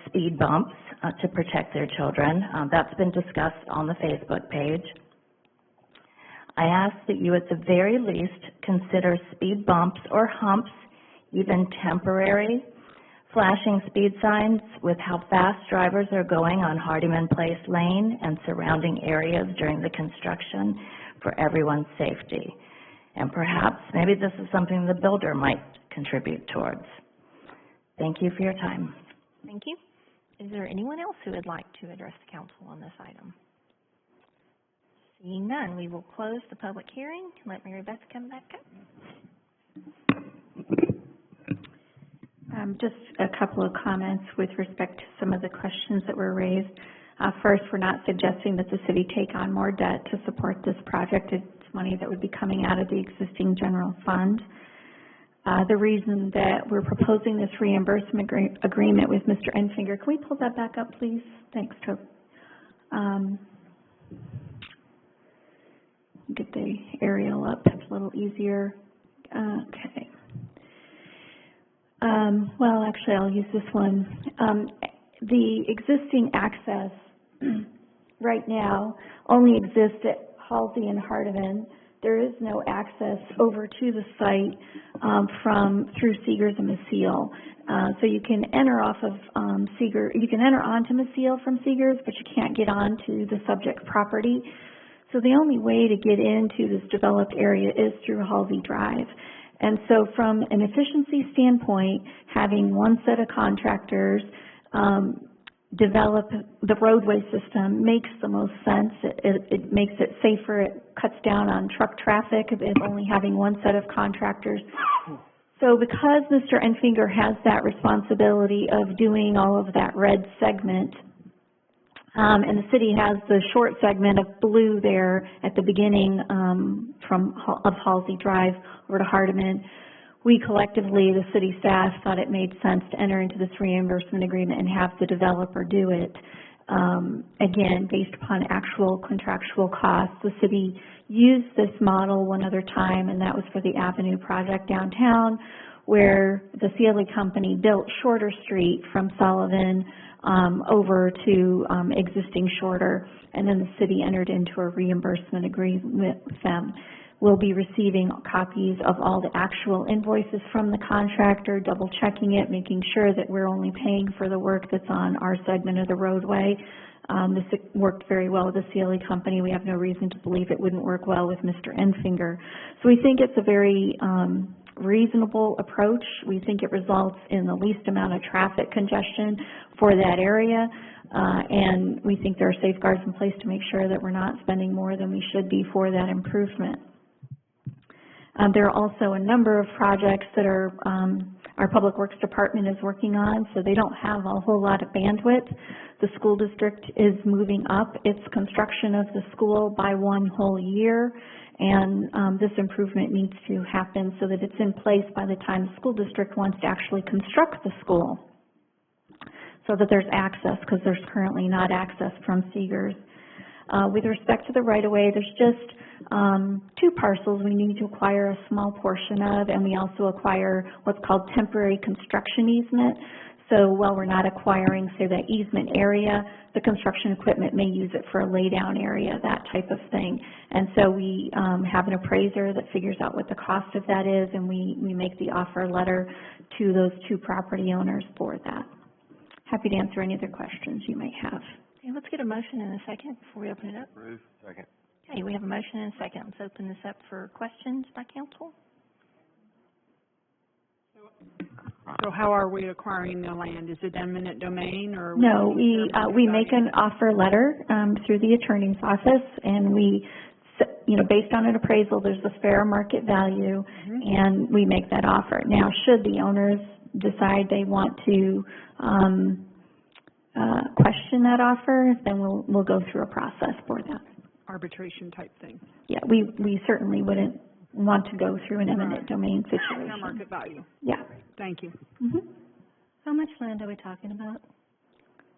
speed bumps to protect their children. That's been discussed on the Facebook page. I ask that you at the very least consider speed bumps or humps, even temporary, flashing speed signs with how fast drivers are going on Hardiman Place Lane and surrounding areas during the construction for everyone's safety. And perhaps, maybe this is something the builder might contribute towards. Thank you for your time. Thank you. Is there anyone else who would like to address the council on this item? Seeing none, we will close the public hearing. Let Mary Beth come back up. Just a couple of comments with respect to some of the questions that were raised. First, we're not suggesting that the city take on more debt to support this project. It's money that would be coming out of the existing general fund. The reason that we're proposing this reimbursement agreement with Mr. Enfinger, can we pull that back up, please? Thanks, Toby. Get the aerial up, it's a little easier. Okay. Well, actually, I'll use this one. The existing access right now only exists at Halsey and Hardiman. There is no access over to the site through Seegers and Maciel. So you can enter off of you can enter onto Maciel from Seegers, but you can't get onto the subject property. So the only way to get into this developed area is through Halsey Drive. And so from an efficiency standpoint, having one set of contractors develop the roadway system makes the most sense. It makes it safer, it cuts down on truck traffic of only having one set of contractors. So because Mr. Enfinger has that responsibility of doing all of that red segment, and the city has the short segment of blue there at the beginning of Halsey Drive over to Hardiman, we collectively, the city staff, thought it made sense to enter into this reimbursement agreement and have the developer do it. Again, based upon actual contractual costs. The city used this model one other time, and that was for the Avenue project downtown, where the CLE company built Shorter Street from Sullivan over to existing Shorter, and then the city entered into a reimbursement agreement with them. We'll be receiving copies of all the actual invoices from the contractor, double checking it, making sure that we're only paying for the work that's on our segment of the roadway. This worked very well with the CLE company. We have no reason to believe it wouldn't work well with Mr. Enfinger. So we think it's a very reasonable approach. We think it results in the least amount of traffic congestion for that area. And we think there are safeguards in place to make sure that we're not spending more than we should be for that improvement. There are also a number of projects that are our Public Works Department is working on, so they don't have a whole lot of bandwidth. The school district is moving up its construction of the school by one whole year, and this improvement needs to happen so that it's in place by the time the school district wants to actually construct the school, so that there's access, because there's currently not access from Seegers. With respect to the right-of-way, there's just two parcels we need to acquire a small portion of, and we also acquire what's called temporary construction easement. So while we're not acquiring, say, that easement area, the construction equipment may use it for a laydown area, that type of thing. And so we have an appraiser that figures out what the cost of that is, and we make the offer letter to those two property owners for that. Happy to answer any other questions you may have. Okay, let's get a motion in a second before we open it up. Approve. Second. Okay, we have a motion and a second. Let's open this up for questions by council. So how are we acquiring the land? Is it eminent domain or? No, we make an offer letter through the attorney's office, and we, based on an appraisal, there's a fair market value, and we make that offer. Now, should the owners decide they want to question that offer, then we'll go through a process for that. Arbitration type thing. Yeah, we certainly wouldn't want to go through an eminent domain situation. Fair market value. Yeah. Thank you. How much land are we talking about?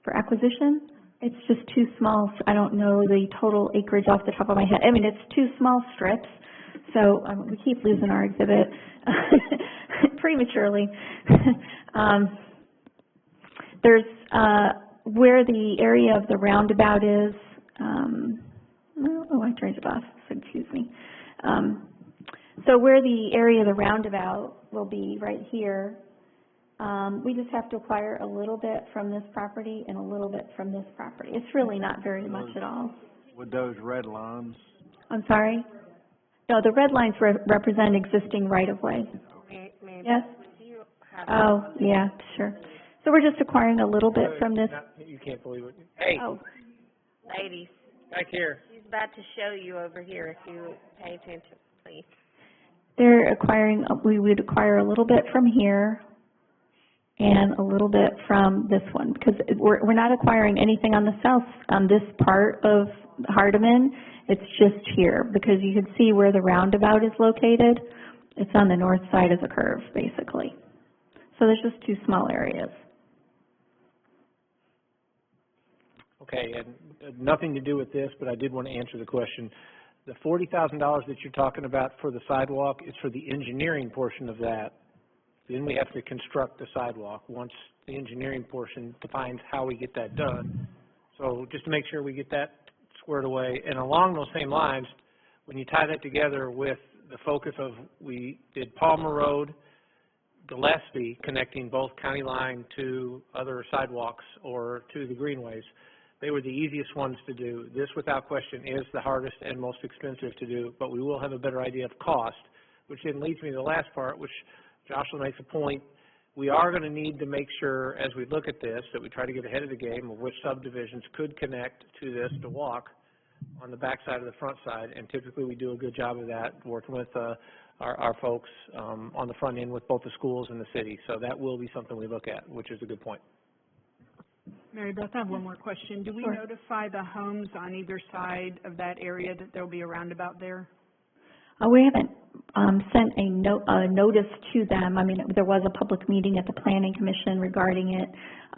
For acquisition, it's just too small. I don't know the total acreage off the top of my head. I mean, it's two small strips, so we keep losing our exhibit prematurely. There's where the area of the roundabout is. I turned it off, so excuse me. So where the area of the roundabout will be right here, we just have to acquire a little bit from this property and a little bit from this property. It's really not very much at all. With those red lines? I'm sorry? No, the red lines represent existing right-of-way. Yes? Oh, yeah, sure. So we're just acquiring a little bit from this. You can't believe it. Hey. Oh. Ladies. Back here. She's about to show you over here if you pay attention, please. They're acquiring, we would acquire a little bit from here and a little bit from this one, because we're not acquiring anything on the south, on this part of Hardiman. It's just here, because you can see where the roundabout is located. It's on the north side of the curve, basically. So there's just two small areas. Okay, and nothing to do with this, but I did want to answer the question. The $40,000 that you're talking about for the sidewalk is for the engineering portion of that. Then we have to construct the sidewalk once the engineering portion defines how we get that done. So just to make sure we get that squared away. And along those same lines, when you tie that together with the focus of, we did Palmer Road, Gillespie, connecting both county line to other sidewalks or to the greenways. They were the easiest ones to do. This, without question, is the hardest and most expensive to do, but we will have a better idea of cost, which then leads me to the last part, which Joshua makes a point. We are going to need to make sure, as we look at this, that we try to get ahead of the game of which subdivisions could connect to this to walk on the back side of the front side, and typically we do a good job of that, working with our folks on the front end with both the schools and the city. So that will be something we look at, which is a good point. Mary Beth, I have one more question. Do we notify the homes on either side of that area that there will be a roundabout there? We haven't sent a notice to them. I mean, there was a public meeting at the Planning Commission regarding it.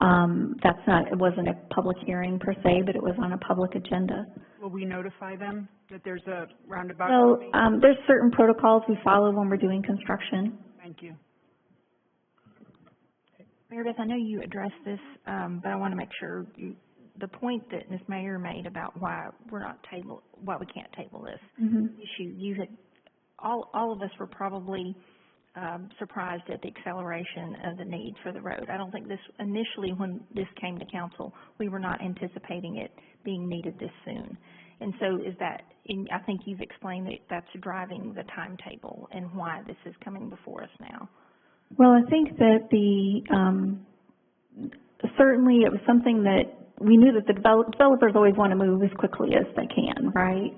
It wasn't a public hearing per se, but it was on a public agenda. Will we notify them that there's a roundabout? So there's certain protocols we follow when we're doing construction. Thank you. Mary Beth, I know you addressed this, but I want to make sure the point that Ms. Mayer made about why we can't table this issue. You had all of us were probably surprised at the acceleration of the need for the road. I don't think initially when this came to council, we were not anticipating it being needed this soon. And so I think you've explained that that's driving the timetable and why this is coming before us now. Well, I think that certainly it was something that we knew that the developers always want to move as quickly as they can, right?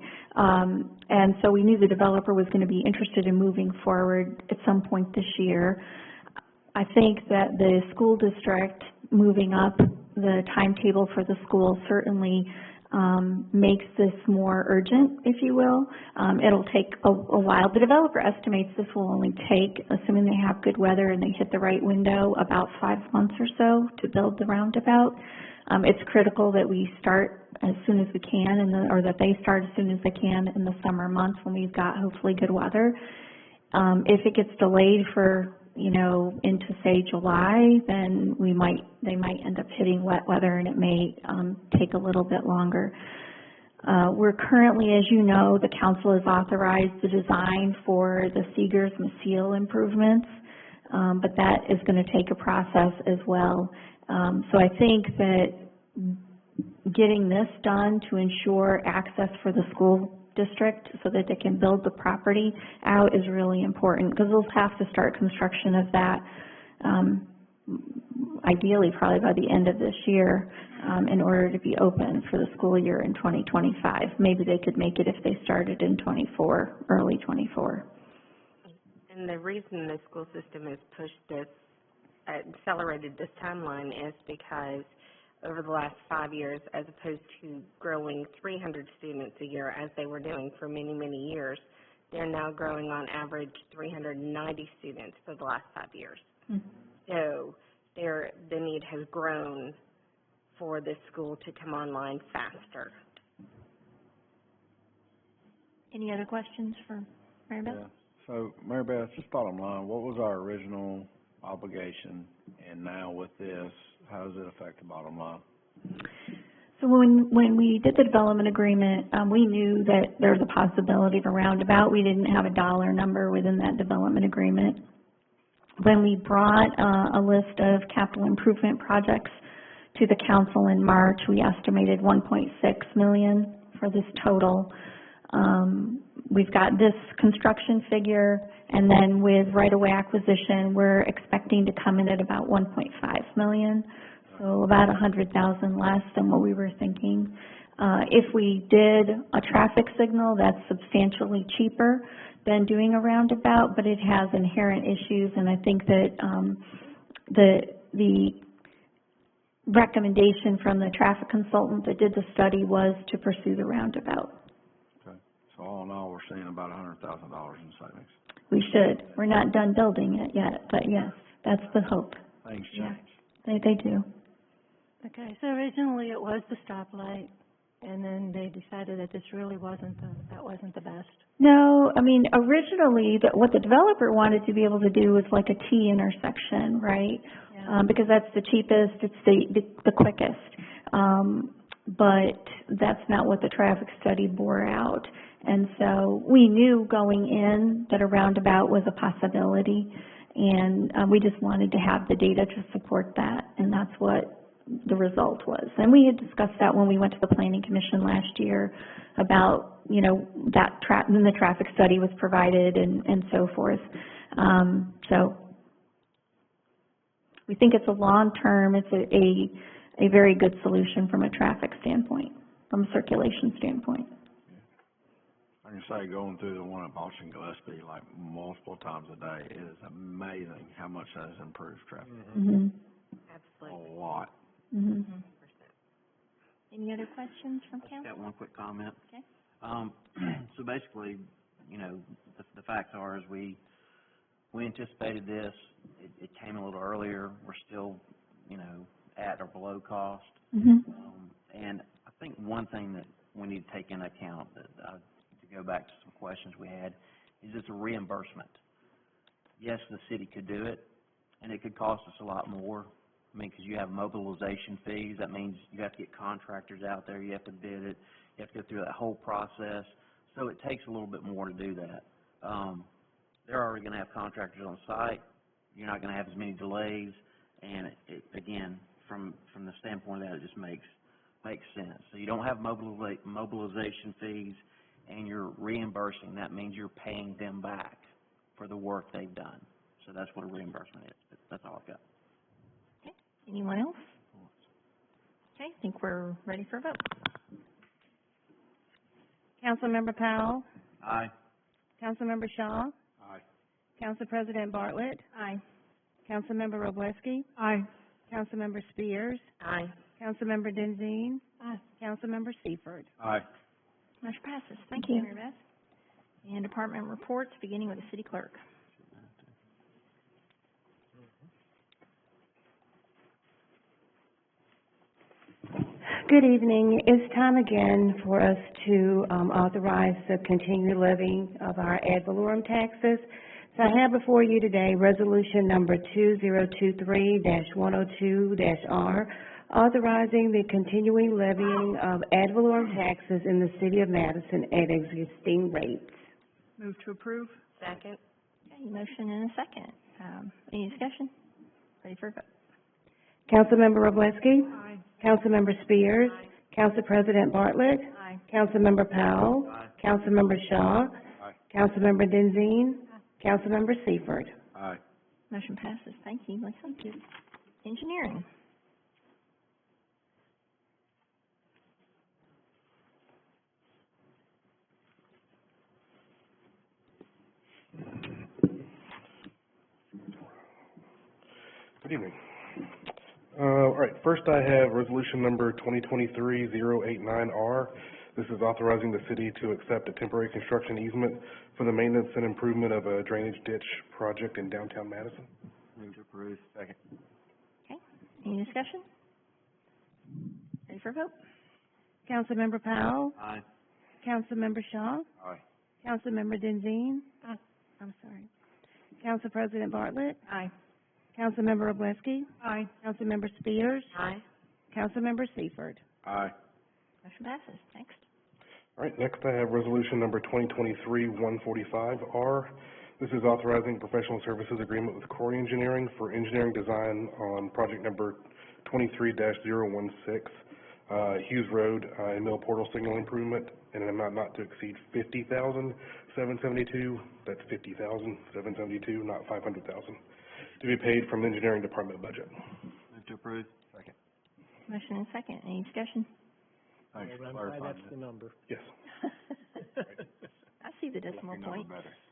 And so we knew the developer was going to be interested in moving forward at some point this year. I think that the school district moving up the timetable for the school certainly makes this more urgent, if you will. It'll take a while. The developer estimates this will only take, assuming they have good weather and they hit the right window, about 5 months or so to build the roundabout. It's critical that we start as soon as we can, or that they start as soon as they can in the summer months when we've got hopefully good weather. If it gets delayed for, into say July, then they might end up hitting wet weather, and it may take a little bit longer. We're currently, as you know, the council has authorized the design for the Seegers Maciel improvements, but that is going to take a process as well. So I think that getting this done to ensure access for the school district so that they can build the property out is really important, because they'll have to start construction of that ideally probably by the end of this year in order to be open for the school year in 2025. Maybe they could make it if they started in 24, early 24. And the reason the school system has pushed this, accelerated this timeline is because over the last 5 years, as opposed to growing 300 students a year as they were doing for many, many years, they're now growing on average 390 students for the last 5 years. So the need has grown for this school to come online faster. Any other questions for Mary Beth? Yeah. So, Mary Beth, just bottom line, what was our original obligation, and now with this, how does it affect the bottom line? So when we did the development agreement, we knew that there was a possibility of a roundabout. We didn't have a dollar number within that development agreement. When we brought a list of capital improvement projects to the council in March, we estimated $1.6 million for this total. We've got this construction figure, and then with right-of-way acquisition, we're expecting to come in at about $1.5 million, so about $100,000 less than what we were thinking. If we did a traffic signal, that's substantially cheaper than doing a roundabout, but it has inherent issues, and I think that the recommendation from the traffic consultant that did the study was to pursue the roundabout. So all in all, we're seeing about $100,000 in savings. We should. We're not done building it yet, but yes, that's the hope. Things change. Yeah, they do. Okay, so originally it was the stoplight, and then they decided that this really wasn't the best. No, I mean, originally what the developer wanted to be able to do was like a T intersection, right? Yeah. Because that's the cheapest, it's the quickest. But that's not what the traffic study bore out. And so we knew going in that a roundabout was a possibility, and we just wanted to have the data to support that, and that's what the result was. And we had discussed that when we went to the Planning Commission last year about, that then the traffic study was provided and so forth. So we think it's a long-term, it's a very good solution from a traffic standpoint, from a circulation standpoint. I can say going through the one at Boston Gillespie like multiple times a day, it is amazing how much that has improved traffic. Mm-hmm. Absolutely. A lot. Mm-hmm. Any other questions from council? Got one quick comment. Okay. So basically, you know, the facts are is we anticipated this. It came a little earlier. We're still, you know, at or below cost. Mm-hmm. And I think one thing that we need to take into account that to go back to some questions we had is it's a reimbursement. Yes, the city could do it, and it could cost us a lot more. I mean, because you have mobilization fees. That means you have to get contractors out there. You have to bid it. You have to go through that whole process. So it takes a little bit more to do that. They're already going to have contractors on site. You're not going to have as many delays. And it, again, from the standpoint of that, it just makes sense. So you don't have mobilization fees, and you're reimbursing. That means you're paying them back for the work they've done. So that's what a reimbursement is. That's all I've got. Okay. Anyone else? Okay, I think we're ready for a vote. Councilmember Powell, Aye. Councilmember Shaw, Aye. Council President Bartlett, Aye. Councilmember Wroblewski, Aye. Councilmember Spears, Aye. Councilmember Denzine, Aye. Councilmember Seifert. Aye. Motion passes. Thank you, Mary Beth. And department reports, beginning with the city clerk. Good evening. It's time again for us to authorize the continued levying of our ad valorem taxes. So I have before you today resolution number 2023-102-R, authorizing the continuing levying of ad valorem taxes in the city of Madison at existing rates. Move to approve. Second. Okay, motion and a second. Any discussion? Ready for a vote? Councilmember Wroblewski? Aye. Councilmember Spears? Aye. Council President Bartlett? Aye. Councilmember Powell? Aye. Councilmember Shaw? Aye. Councilmember Denzine? Councilmember Seifert? Aye. Motion passes. Thank you. Lisa. Thank you. Engineering. Good evening. All right, first I have resolution number 2023-089-R. This is authorizing the city to accept a temporary construction easement for the maintenance and improvement of a drainage ditch project in downtown Madison. Move to approve. Second. Okay. Any discussion? Ready for a vote? Councilmember Powell, Aye. Councilmember Shaw, Aye. Councilmember Denzine, Aye. I'm sorry, Council President Bartlett, Aye. Councilmember Wroblewski, Aye. Councilmember Spears, Aye. Councilmember Seifert. Aye. Motion passes. Next. All right, next I have resolution number 2023-145-R. This is authorizing professional services agreement with Quorum Engineering for engineering design on project number 23-016, Hughes Road and Mill Portal signal improvement in an amount not to exceed $50,772. That's $50,772, not $500,000, to be paid from the engineering department budget. Move to approve. Second. Motion and second. Any discussion? Thanks for That's clarifying the number. Yes. I see the decimal point.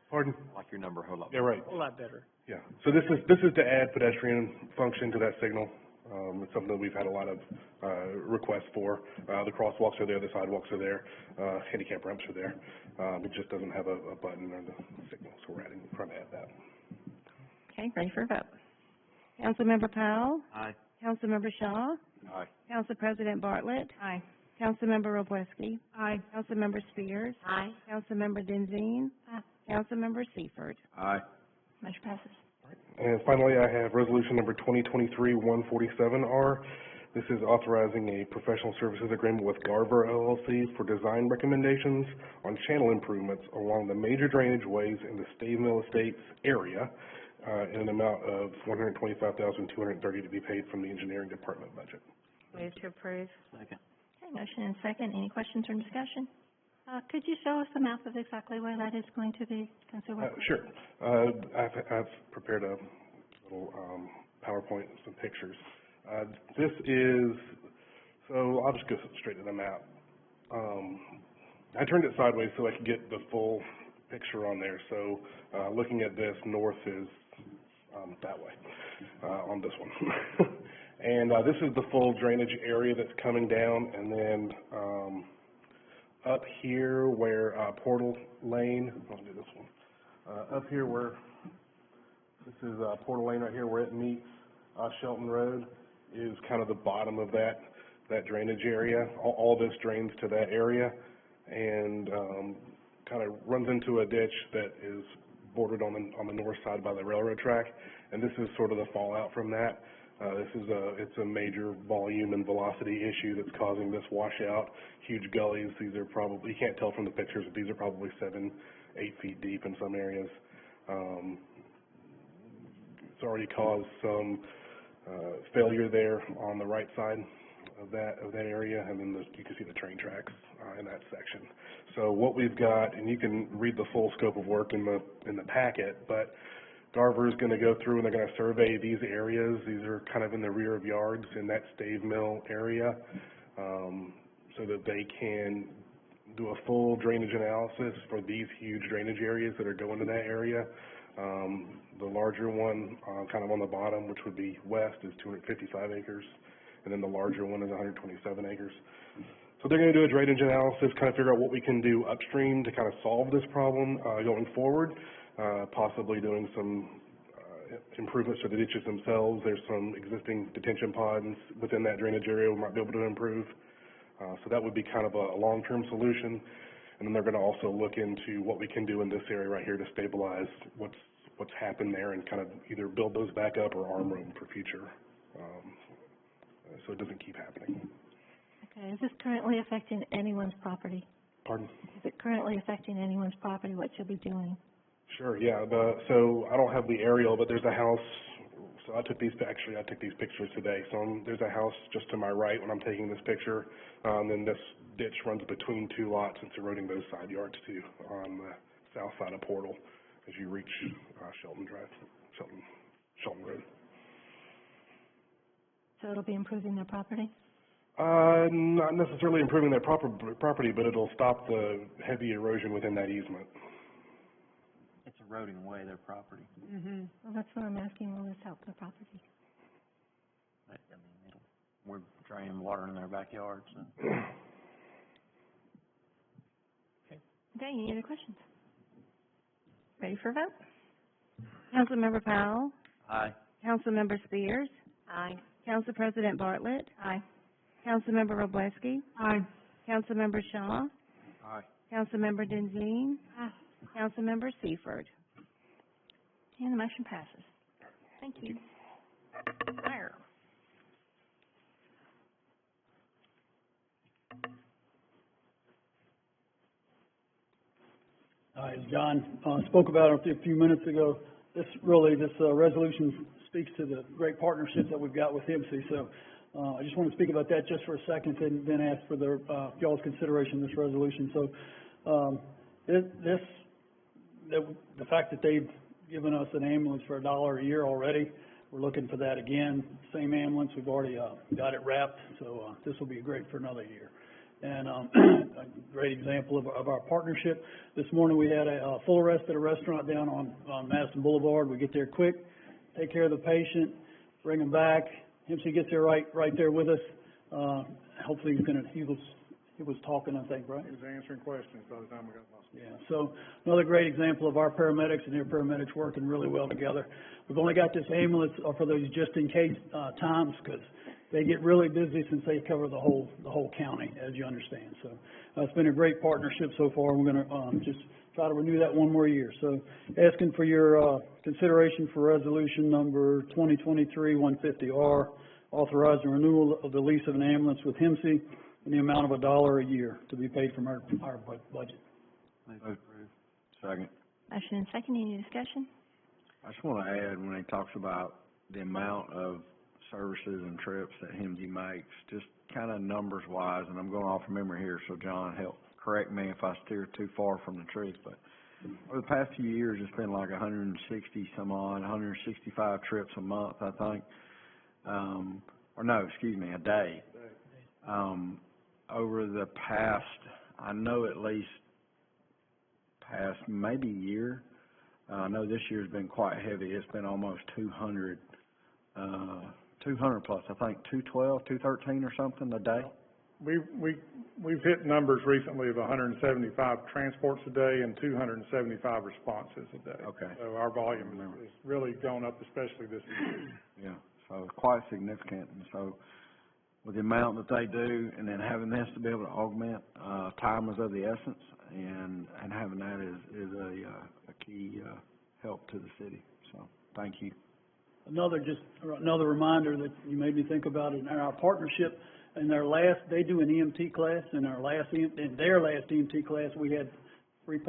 Pardon? I like your number a whole lot. Yeah, right. A lot better. Yeah. So this is to add pedestrian function to that signal. It's something that we've had a lot of requests for. The crosswalks are there, the sidewalks are there, handicap ramps are there. It just doesn't have a button or the signal, so we're trying to add that. Okay, ready for a vote? Councilmember Powell, Aye. Councilmember Shaw, Aye. Council President Bartlett, Aye. Councilmember Wroblewski, Aye. Councilmember Spears, Aye. Councilmember Denzine, Aye. Councilmember Seifert. Aye. Motion passes. And finally, I have resolution number 2023-147-R. This is authorizing a professional services agreement with Garver LLC for design recommendations on channel improvements along the major drainage ways in the Stave Mill Estates area in an amount of $125,230 to be paid from the engineering department budget. Move to approve. Second. Okay, motion and second. Any questions or discussion? Could you show us the map of exactly where that is going to be, Councilor? Sure. I've prepared a little PowerPoint and some pictures. This is, so I'll just go straight to the map. I turned it sideways so I could get the full picture on there. So looking at this, north is that way on this one. And this is the full drainage area that's coming down, and then up here where Portal Lane, I'll do this one. Up here where, this is Portal Lane right here where it meets Shelton Road is kind of the bottom of that drainage area. All this drains to that area and kind of runs into a ditch that is bordered on the north side by the railroad track, and this is sort of the fallout from that. It's a major volume and velocity issue that's causing this washout. Huge gullies. These are probably, you can't tell from the pictures, but these are probably 7-8 feet deep in some areas. It's already caused some failure there on the right side of that area, and then you can see the train tracks in that section. So what we've got, and you can read the full scope of work in the packet, but Garver is going to go through and they're going to survey these areas. These are kind of in the rear of yards in that Stave Mill area, so that they can do a full drainage analysis for these huge drainage areas that are going to that area. The larger one, kind of on the bottom, which would be west, is 255 acres, and then the larger one is 127 acres. So they're going to do a drainage analysis, kind of figure out what we can do upstream to kind of solve this problem going forward. Possibly doing some improvements to the ditches themselves. There's some existing detention ponds within that drainage area we might be able to improve. So that would be kind of a long-term solution. And then they're going to also look into what we can do in this area right here to stabilize what's happened there and kind of either build those back up or arm room for future, so it doesn't keep happening. Okay, is this currently affecting anyone's property? Pardon? Is it currently affecting anyone's property, what you'll be doing? Sure, yeah. So I don't have the aerial, but there's a house. So I took these pictures today. So there's a house just to my right when I'm taking this picture. Then this ditch runs between two lots. It's eroding those side yards too on the south side of Portal as you reach Shelton Road. So it'll be improving their property? Not necessarily improving their property, but it'll stop the heavy erosion within that easement. It's eroding away their property. Mm-hmm. Well, that's what I'm asking. Will this help their property? We're draining water in their backyard. So. Okay, any other questions? Ready for a vote? Councilmember Powell? Aye. Councilmember Spears? Aye. Council President Bartlett? Aye. Councilmember Wroblewski? Aye. Councilmember Shaw? Aye. Councilmember Denzine? Aye. Councilmember Seifert? And the motion passes. Thank you. Fire. As John spoke about a few minutes ago, this resolution speaks to the great partnership that we've got with HIMSI. So I just want to speak about that just for a second and then ask for y'all's consideration of this resolution. So the fact that they've given us an ambulance for $1 a year already, we're looking for that again. Same ambulance, we've already got it wrapped, so this will be great for another year. And a great example of our partnership. This morning we had a full arrest at a restaurant down on Madison Boulevard. We get there quick, take care of the patient, bring him back. HIMSI gets there right there with us. Hopefully he was talking, I think, right? He was answering questions by the time we got lost. Yeah, so another great example of our paramedics and their paramedics working really well together. We've only got this ambulance for those just in case times because they get really busy since they cover the whole county, as you understand. So it's been a great partnership so far. We're going to just try to renew that one more year. So asking for your consideration for resolution number 2023-150R, authorizing renewal of the lease of an ambulance with HIMSI in the amount of $1 a year to be paid from our budget. Second. Motion and second, any discussion? I just want to add, when he talks about the amount of services and trips that HIMSI makes, just kind of numbers wise, and I'm going off memory here, so John, help correct me if I steer too far from the truth, but Over the past few years, it's been like 160 some odd, 165 trips a month, I think. Or no, excuse me, a day. Over the past, I know at least past maybe year, I know this year's been quite heavy. It's been almost 200 plus, I think 212, 213 or something a day. We've hit numbers recently of 175 transports a day and 275 responses a day. Okay. So our volume is really gone up, especially this year. Yeah, so quite significant. And so with the amount that they do, and then having this to be able to augment, time is of the essence, and having that is a key help to the city. So thank you. Another reminder that you made me think about in our partnership. In they do an EMT class. In their last EMT class, we had three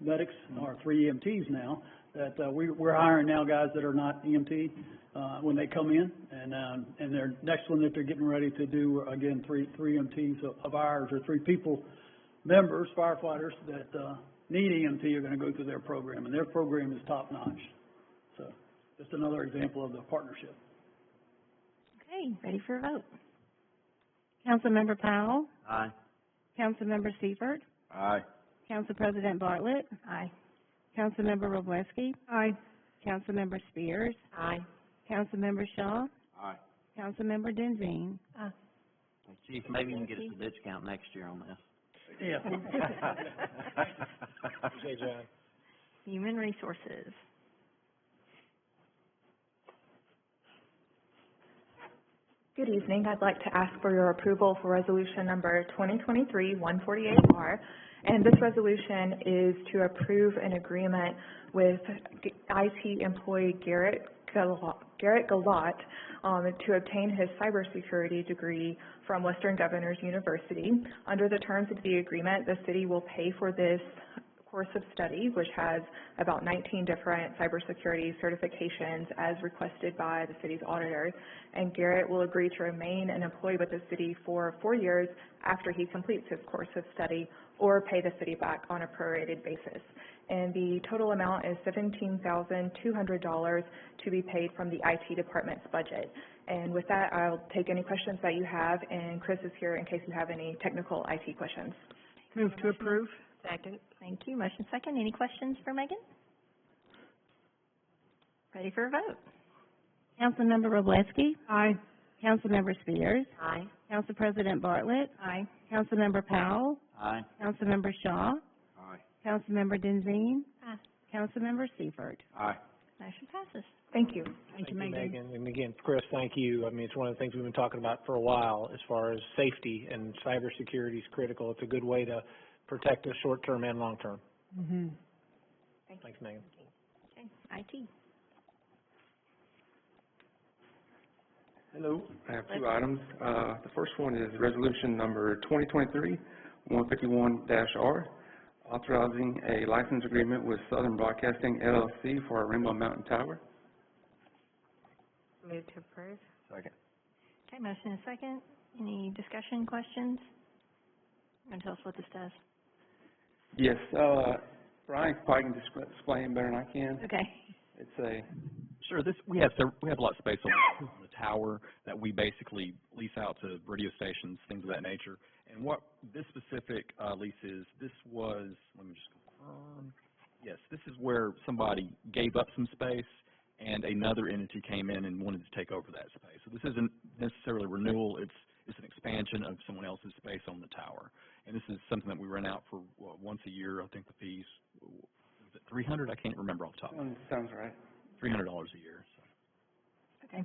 medics, or 3 EMTs now, that we're hiring now guys that are not EMT when they come in, and their next one that they're getting ready to do, again, three EMTs of ours, or 3 people, members, firefighters that need EMT are going to go through their program, and their program is top notch. So just another example of the partnership. Okay, ready for a vote. Councilmember Powell, Aye. Councilmember Seifert, Aye. Council President Bartlett, Aye. Councilmember Wroblewski, Aye. Councilmember Spears, Aye. Councilmember Shaw, Aye. Councilmember Denzine. Aye. Chief, maybe you can get us a ditch count next year on this. Yeah. Okay, John. Human Resources. Good evening. I'd like to ask for your approval for resolution number 2023-148R. And this resolution is to approve an agreement with IT employee Garrett Galat to obtain his cybersecurity degree from Western Governors University. Under the terms of the agreement, the city will pay for this course of study, which has about 19 different cybersecurity certifications as requested by the city's auditor. And Garrett will agree to remain an employee with the city for 4 years after he completes his course of study, or pay the city back on a prorated basis. And the total amount is $17,200 to be paid from the IT department's budget. And with that, I'll take any questions that you have, and Chris is here in case you have any technical IT questions. Move to approve. Second. Thank you. Motion second. Any questions for Megan? Ready for a vote. Councilmember Wroblewski, Aye. Councilmember Spears, Aye. Council President Bartlett, Aye. Councilmember Powell, Aye. Councilmember Shaw, Aye. Councilmember Denzine, Aye. Councilmember Seifert. Aye. Motion passes. Thank you. Thank you, Megan. And again, Chris, thank you. I mean, it's one of the things we've been talking about for a while as far as safety, and cybersecurity is critical. It's a good way to protect us short-term and long-term. Mm-hmm. Thanks, Megan. Okay, IT. Hello, I have 2 items. The first one is resolution number 2023-151-R, authorizing a license agreement with Southern Broadcasting LLC for our Rainbow Mountain Tower. Move to approve. Second. Okay, motion is second. Any discussion, questions? You want to tell us what this does? Yes, Brian probably can explain better than I can. Okay. It's a Sure. We have a lot of space on the tower that we basically lease out to radio stations, things of that nature. And what this specific lease is, this was, let me just confirm. Yes, this is where somebody gave up some space and another entity came in and wanted to take over that space. So this isn't necessarily renewal. It's an expansion of someone else's space on the tower. And this is something that we rent out for once a year. I think the fees, was it $300? I can't remember off the top. sounds right. $300 a year. So. Okay.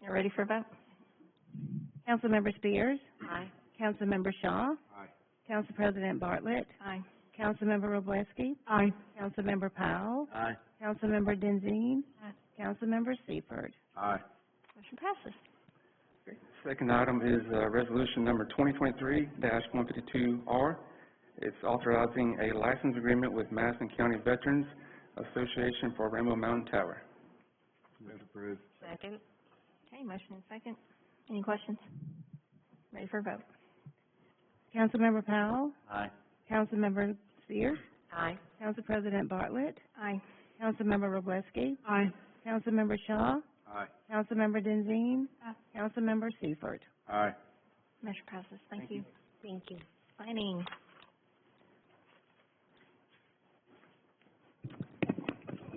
You ready for a vote? Councilmember Spears, Aye. Councilmember Shaw, Aye. Council President Bartlett, Aye. Councilmember Wroblewski, Aye. Councilmember Powell, Aye. Councilmember Denzine, Aye. Councilmember Seifert. Aye. Motion passes. Second item is resolution number 2023-152R. It's authorizing a license agreement with Madison County Veterans Association for Rainbow Mountain Tower. Move to approve. Second. Okay, motion is second. Any questions? Ready for a vote. Councilmember Powell, Aye. Councilmember Spears, Aye. Council President Bartlett. Aye. Councilmember Wroblewski. Aye. Councilmember Shaw. Aye. Councilmember Denzine. Councilmember Seifert. Aye. Motion passes. Thank you. Thank you. Planning.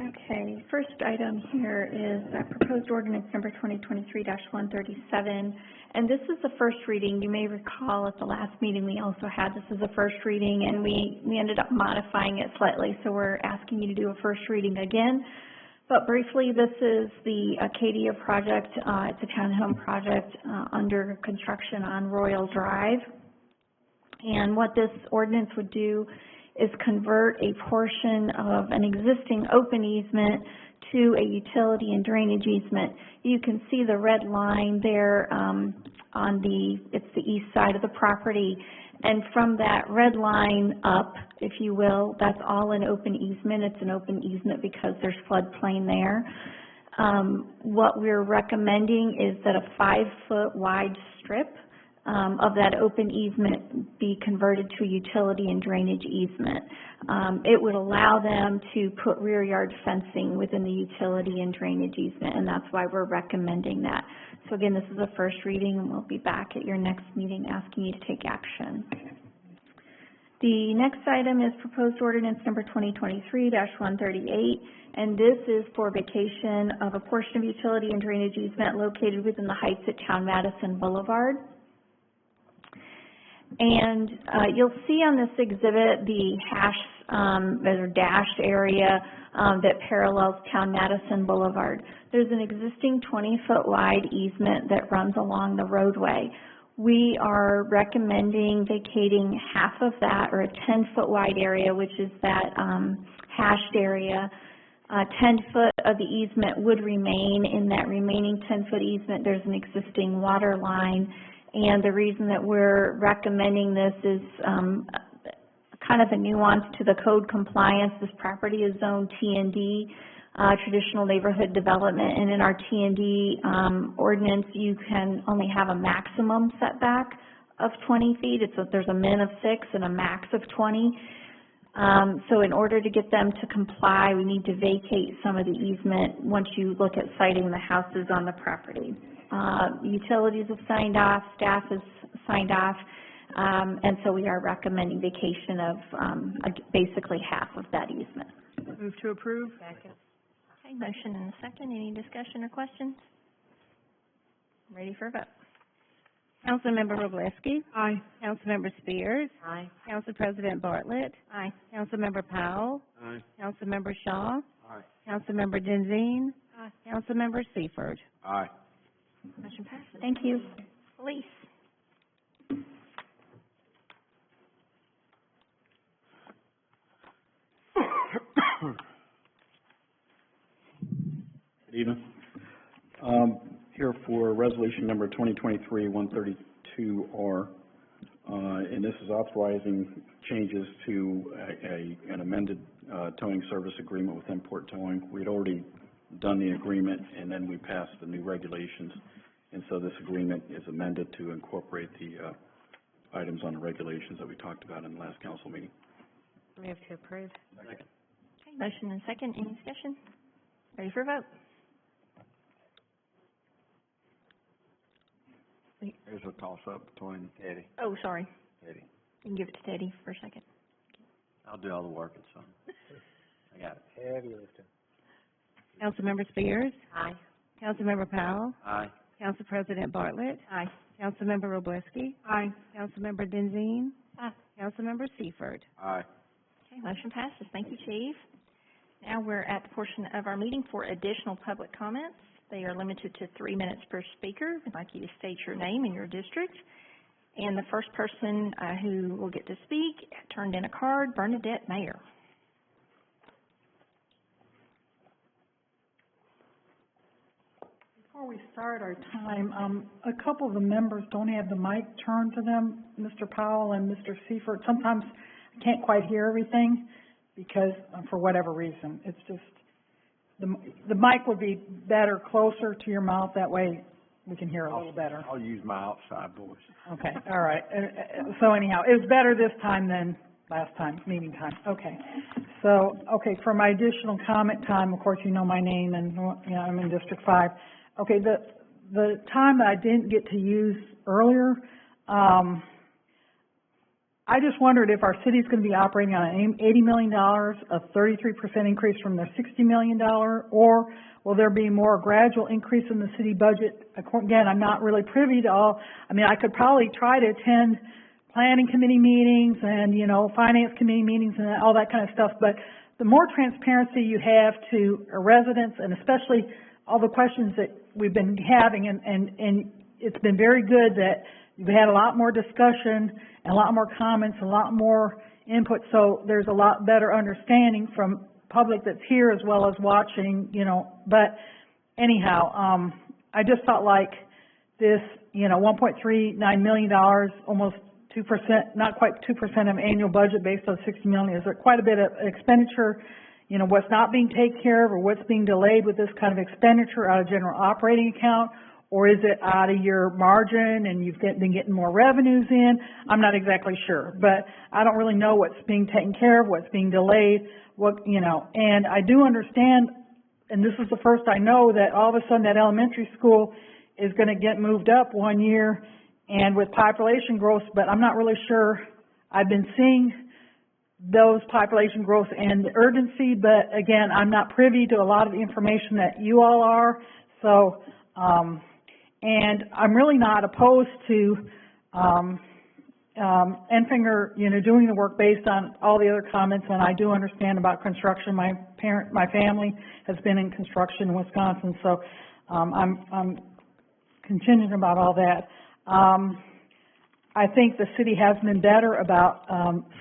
Okay, first item here is proposed ordinance number 2023-137, and this is the first reading. You may recall at the last meeting we also had this as a first reading, and we ended up modifying it slightly, so we're asking you to do a first reading again. But briefly, this is the Acadia project. It's a townhome project under construction on Royal Drive, and what this ordinance would do is convert a portion of an existing open easement to a utility and drainage easement. You can see the red line there it's the east side of the property. And from that red line up, if you will, that's all an open easement. It's an open easement because there's floodplain there. What we're recommending is that a 5-foot wide strip of that open easement be converted to a utility and drainage easement. It would allow them to put rear yard fencing within the utility and drainage easement, and that's why we're recommending that. So again, this is the first reading, and we'll be back at your next meeting asking you to take action. The next item is proposed ordinance number 2023-138, and this is for vacation of a portion of utility and drainage easement located within the Heights at Town Madison Boulevard. And you'll see on this exhibit the or dashed area that parallels Town Madison Boulevard. There's an existing 20-foot wide easement that runs along the roadway. We are recommending vacating half of that, or a 10-foot wide area, which is that hashed area. 10 foot of the easement would remain. In that remaining 10-foot easement, there's an existing water line. And the reason that we're recommending this is kind of a nuance to the code compliance. This property is zoned T&D, traditional neighborhood development, and in our T&D ordinance, you can only have a maximum setback of 20 feet. There's a min of 6 and a max of 20. So in order to get them to comply, we need to vacate some of the easement once you look at siting the houses on the property. Utilities have signed off, staff has signed off, and so we are recommending vacation of basically half of that easement. Move to approve. Second. Okay, motion and a second. Any discussion or questions? Ready for a vote. Councilmember Wroblewski. Aye. Councilmember Spears. Aye. Council President Bartlett. Aye. Councilmember Powell. Aye. Councilmember Shaw. Aye. Councilmember Denzine. Aye. Councilmember Seifert. Aye. Motion passes. Thank you. Police. Good evening. Here for resolution number 2023-132R, and this is authorizing changes to an amended towing service agreement with Import Towing. We'd already done the agreement, and then we passed the new regulations, and so this agreement is amended to incorporate the items on the regulations that we talked about in the last council meeting. Move to approve. Okay, motion and second. Any discussion? Ready for a vote. There's a toss-up between Teddy. Oh, sorry. Teddy. You can give it to Teddy for a second. I'll do all the work, it's fine. I got it. Heavy lifting. Councilmember Spears. Aye. Councilmember Powell. Aye. Council President Bartlett. Aye. Councilmember Wroblewski. Aye. Councilmember Denzine. Aye. Councilmember Seifert. Aye. Okay, motion passes. Thank you, Chief. Now we're at the portion of our meeting for additional public comments. They are limited to 3 minutes per speaker. We'd like you to state your name and your district. And the first person who will get to speak turned in a card, Bernadette Mayer. Before we start our time, a couple of the members don't have the mic turned to them, Mr. Powell and Mr. Seifert. Sometimes I can't quite hear everything because, for whatever reason, it's just, the mic would be better closer to your mouth. That way we can hear a little better. I'll use my outside voice. Okay, all right. So anyhow, it was better this time than last time, meeting time, okay. So, okay, for my additional comment time, of course, you know my name, and, you know, I'm in District 5. Okay, the time that I didn't get to use earlier, I just wondered if our city's going to be operating on an $80 million, a 33% increase from their $60 million, or will there be more gradual increase in the city budget? Again, I'm not really privy to all. I mean, I could probably try to attend planning committee meetings and, you know, finance committee meetings and all that kind of stuff, but the more transparency you have to residents, and especially all the questions that we've been having, and it's been very good that we've had a lot more discussion and a lot more comments, a lot more input, so there's a lot better understanding from public that's here as well as watching, you know. But anyhow, I just felt like this, you know, $1.39 million, almost 2%, not quite 2% of annual budget based on $60 million, is quite a bit of expenditure. You know, what's not being taken care of or what's being delayed with this kind of expenditure out of general operating account, or is it out of your margin and you've been getting more revenues in? I'm not exactly sure, but I don't really know what's being taken care of, what's being delayed, what, you know. And I do understand, and this is the first I know, that all of a sudden that elementary school is going to get moved up 1 year and with population growth, but I'm not really sure. I've been seeing those population growth and the urgency, but again, I'm not privy to a lot of the information that you all are. So, and I'm really not opposed to Enfinger, you know, doing the work based on all the other comments, and I do understand about construction. My family has been in construction in Wisconsin, so I'm contingent about all that. I think the city has been better about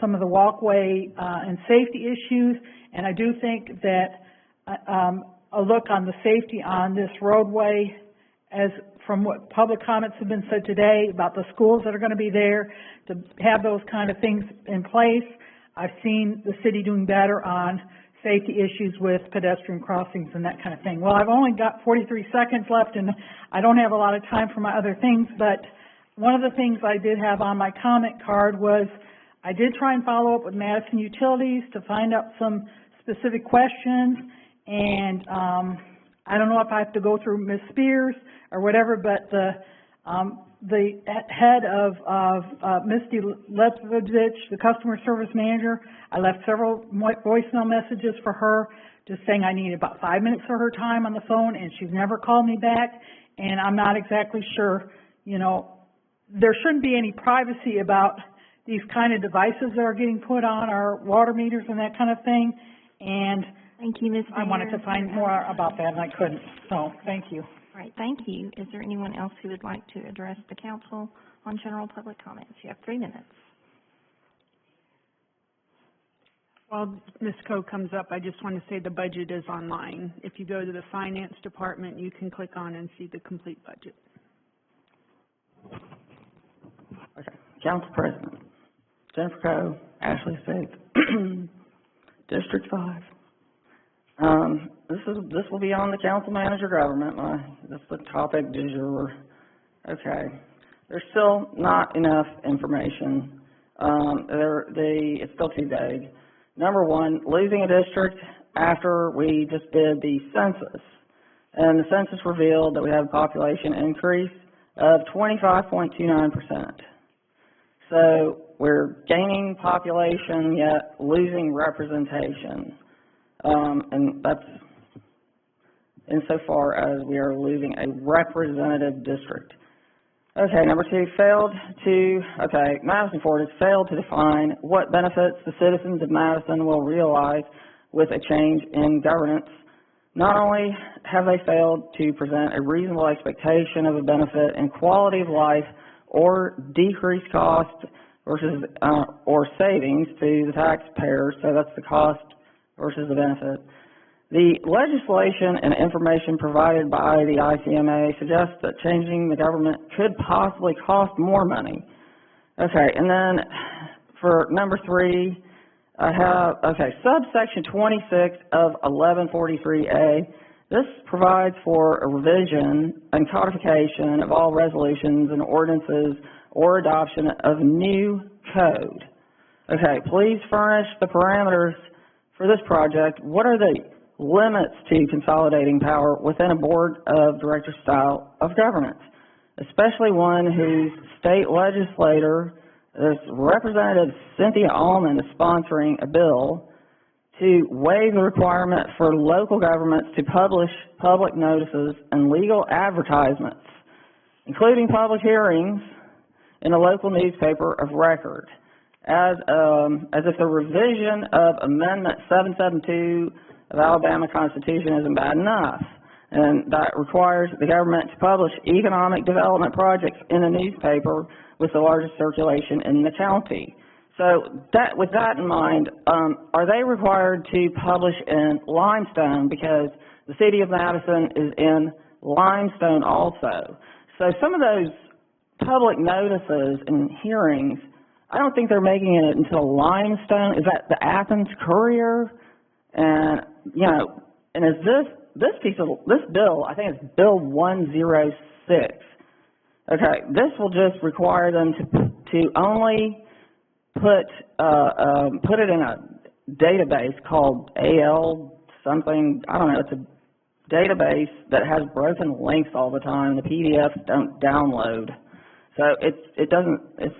some of the walkway and safety issues, and I do think that a look on the safety on this roadway, as from what public comments have been said today about the schools that are going to be there, to have those kind of things in place. I've seen the city doing better on safety issues with pedestrian crossings and that kind of thing. Well, I've only got 43 seconds left, and I don't have a lot of time for my other things, but one of the things I did have on my comment card was I did try and follow up with Madison Utilities to find out some specific questions, and I don't know if I have to go through Ms. Spears or whatever, but the head of Misty Leprovich, the customer service manager, I left several voicemail messages for her just saying I needed about 5 minutes of her time on the phone, and she's never called me back, and I'm not exactly sure, you know, there shouldn't be any privacy about these kind of devices that are getting put on our water meters and that kind of thing, and thank you, Ms. Mayor. I wanted to find more about that, and I couldn't, so thank you. All right, thank you. Is there anyone else who would like to address the council on general public comments? You have 3 minutes. While Ms. Coe comes up, I just want to say the budget is online. If you go to the finance department, you can click on and see the complete budget. Okay, Council President, Jennifer Coe, Ashley States, District 5. This will be on the council manager government. That's the topic du jour. Okay, there's still not enough information. It's still too vague. Number one, losing a district after we just did the census, and the census revealed that we have a population increase of 25.29%. So we're gaining population yet losing representation. And that's insofar as we are losing a representative district. Okay, number two, Madison Ford has failed to define what benefits the citizens of Madison will realize with a change in governance. Not only have they failed to present a reasonable expectation of a benefit in quality of life or decreased cost versus or savings to the taxpayers, so that's the cost versus the benefit. The legislation and information provided by the ICMA suggests that changing the government could possibly cost more money. Okay, and then for number three, I have, subsection 26 of 1143A. This provides for a revision and codification of all resolutions and ordinances or adoption of new code. Okay, please furnish the parameters for this project. What are the limits to consolidating power within a board of directors style of governance, especially one whose state legislator, Representative Cynthia Allman, is sponsoring a bill to waive the requirement for local governments to publish public notices and legal advertisements, including public hearings in a local newspaper of record, as if the revision of Amendment 772 of Alabama Constitution isn't bad enough, and that requires the government to publish economic development projects in a newspaper with the largest circulation in the county. So with that in mind, are they required to publish in limestone, because the city of Madison is in limestone also? So some of those public notices and hearings, I don't think they're making it into limestone. Is that the Athens Courier? And, you know, and is this bill, I think it's Bill 106. Okay, this will just require them to only put it in a database called AL something, I don't know, it's a database that has broken links all the time. The PDFs don't download. So it's...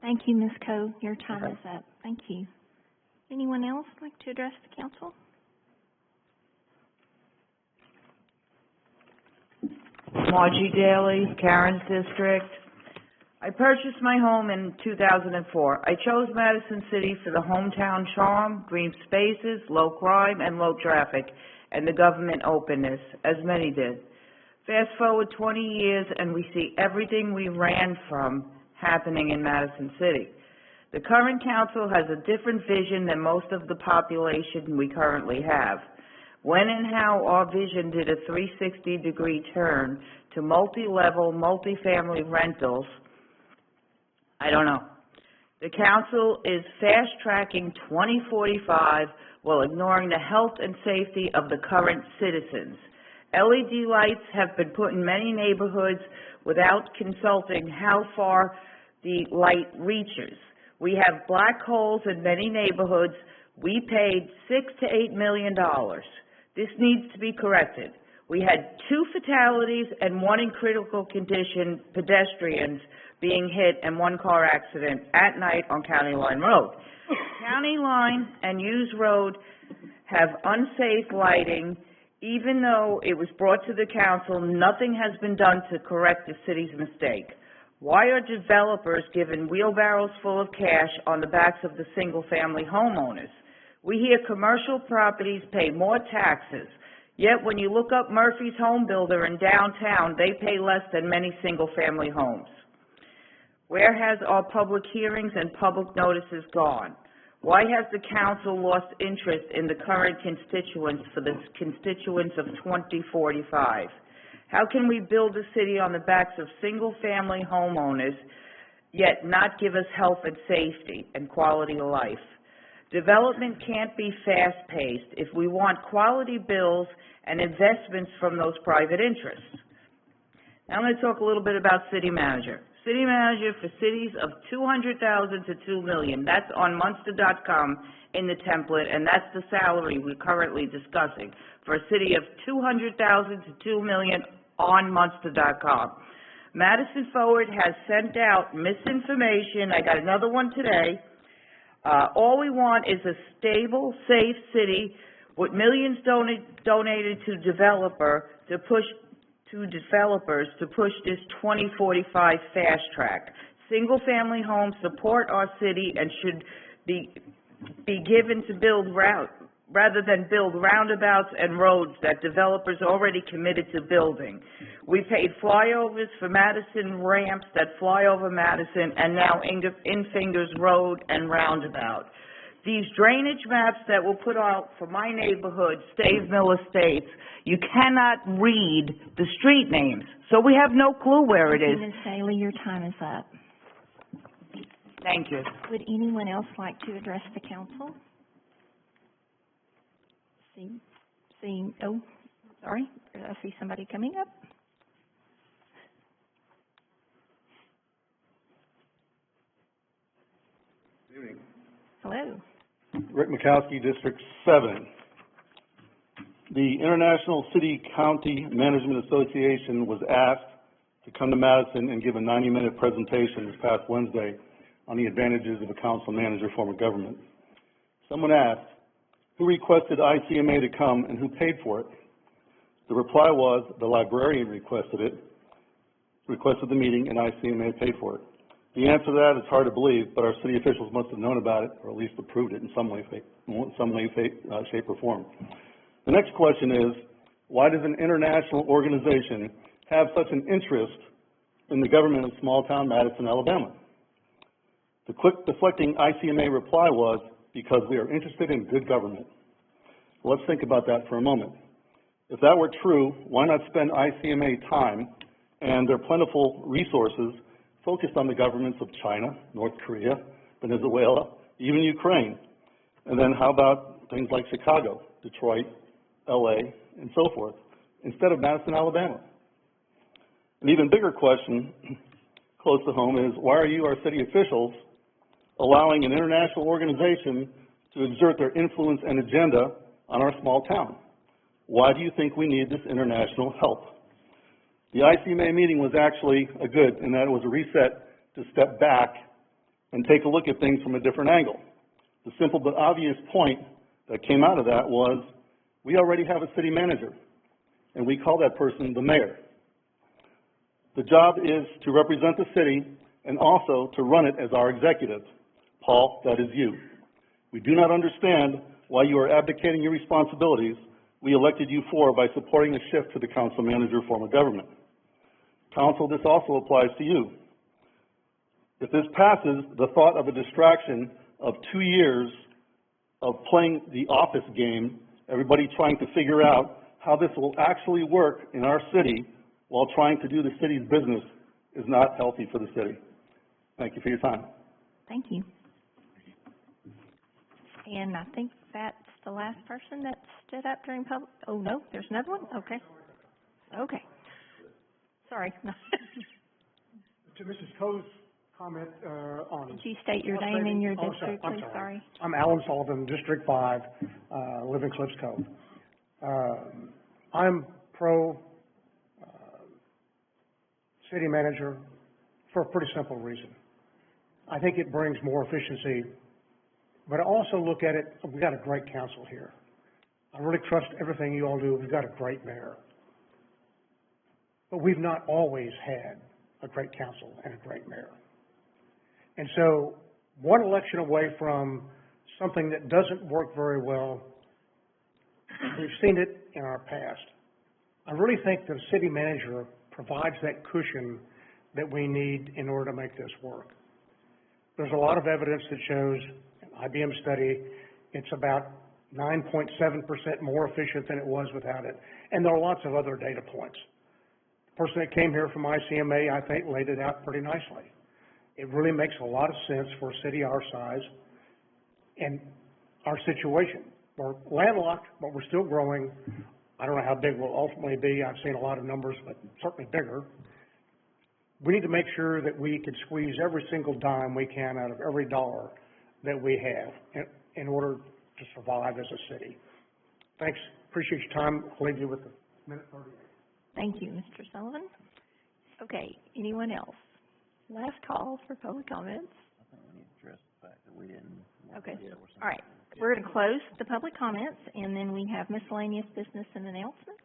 Thank you, Ms. Coe. Your time is up. Thank you. Anyone else like to address the council? Margie Daly, Karen's District. I purchased my home in 2004. I chose Madison City for the hometown charm, green spaces, low crime and low traffic, and the government openness, as many did. Fast forward 20 years and we see everything we ran from happening in Madison City. The current council has a different vision than most of the population we currently have. When and how our vision did a 360-degree turn to multi-level, multi-family rentals, I don't know. The council is fast-tracking 2045 while ignoring the health and safety of the current citizens. LED lights have been put in many neighborhoods without consulting how far the light reaches. We have black holes in many neighborhoods. We paid $6 to $8 million. This needs to be corrected. We had 2 fatalities and 1 in critical condition, pedestrians being hit, and 1 car accident at night on County Line Road. County Line and Hughes Road have unsafe lighting. Even though it was brought to the council, nothing has been done to correct the city's mistake. Why are developers given wheelbarrows full of cash on the backs of the single-family homeowners? We hear commercial properties pay more taxes, yet when you look up Murphy's Home Builder in downtown, they pay less than many single-family homes. Where has our public hearings and public notices gone? Why has the council lost interest in the current constituents for the constituents of 2045? How can we build a city on the backs of single-family homeowners, yet not give us health and safety and quality of life? Development can't be fast-paced if we want quality bills and investments from those private interests. Now I'm going to talk a little bit about city manager. City manager for cities of 200,000 to 2 million. That's on Munster.com in the template, and that's the salary we're currently discussing for a city of 200,000 to 2 million on Munster.com. Madison Forward has sent out misinformation. I got another one today. All we want is a stable, safe city with millions donated to developers to push this 2045 fast track. Single family homes support our city and should be given to build rather than build roundabouts and roads that developers already committed to building. We paid flyovers for Madison ramps that fly over Madison, and now Infingers Road and roundabout. These drainage maps that were put out for my neighborhood, Stave Mill Estates, you cannot read the street names, so we have no clue where it is. Ms. Daly, your time is up. Thank you. Would anyone else like to address the council? Oh, sorry, I see somebody coming up. Good evening. Hello. Rick Mikowski, District 7. The International City County Management Association was asked to come to Madison and give a 90-minute presentation this past Wednesday on the advantages of a council manager form of government. Someone asked, who requested ICMA to come and who paid for it? The reply was the librarian requested the meeting, and ICMA paid for it. The answer to that is hard to believe, but our city officials must have known about it, or at least approved it in some way, shape, or form. The next question is, why does an international organization have such an interest in the government of small-town Madison, Alabama? The quick deflecting ICMA reply was, because we are interested in good government. Let's think about that for a moment. If that were true, why not spend ICMA time and their plentiful resources focused on the governments of China, North Korea, Venezuela, even Ukraine? And then how about things like Chicago, Detroit, LA, and so forth, instead of Madison, Alabama? An even bigger question close to home is, why are you, our city officials, allowing an international organization to exert their influence and agenda on our small town? Why do you think we need this international help? The ICMA meeting was actually a good, in that it was a reset to step back and take a look at things from a different angle. The simple but obvious point that came out of that was, we already have a city manager, and we call that person the mayor. The job is to represent the city and also to run it as our executive. Paul, that is you. We do not understand why you are abdicating your responsibilities we elected you for by supporting the shift to the council manager form of government. Council, this also applies to you. If this passes, the thought of a distraction of 2 years of playing the office game, everybody trying to figure out how this will actually work in our city while trying to do the city's business, is not healthy for the city. Thank you for your time. Thank you. And I think that's the last person that stood up during public, oh no, there's another one? Okay. Okay. Sorry. To Mrs. Coe's comment on... Did you state your name and your district, please? Sorry. I'm Alan Sullivan, District 5, live in Cliffs Cove. I'm pro city manager for a pretty simple reason. I think it brings more efficiency, but I also look at it, we've got a great council here. I really trust everything you all do. We've got a great mayor. But we've not always had a great council and a great mayor. And so one election away from something that doesn't work very well, we've seen it in our past. I really think the city manager provides that cushion that we need in order to make this work. There's a lot of evidence that shows, an IBM study, it's about 9.7% more efficient than it was without it. And there are lots of other data points. The person that came here from ICMA, I think, laid it out pretty nicely. It really makes a lot of sense for a city our size and our situation. We're landlocked, but we're still growing. I don't know how big we'll ultimately be. I've seen a lot of numbers, but certainly bigger. We need to make sure that we can squeeze every single dime we can out of every dollar that we have in order to survive as a city. Thanks. Appreciate your time. I'll leave you with a minute 38. Thank you, Mr. Sullivan. Okay, anyone else? Last call for public comments. I think we need to address the fact that we didn't. Okay. All right. We're going to close the public comments, and then we have miscellaneous business and announcements.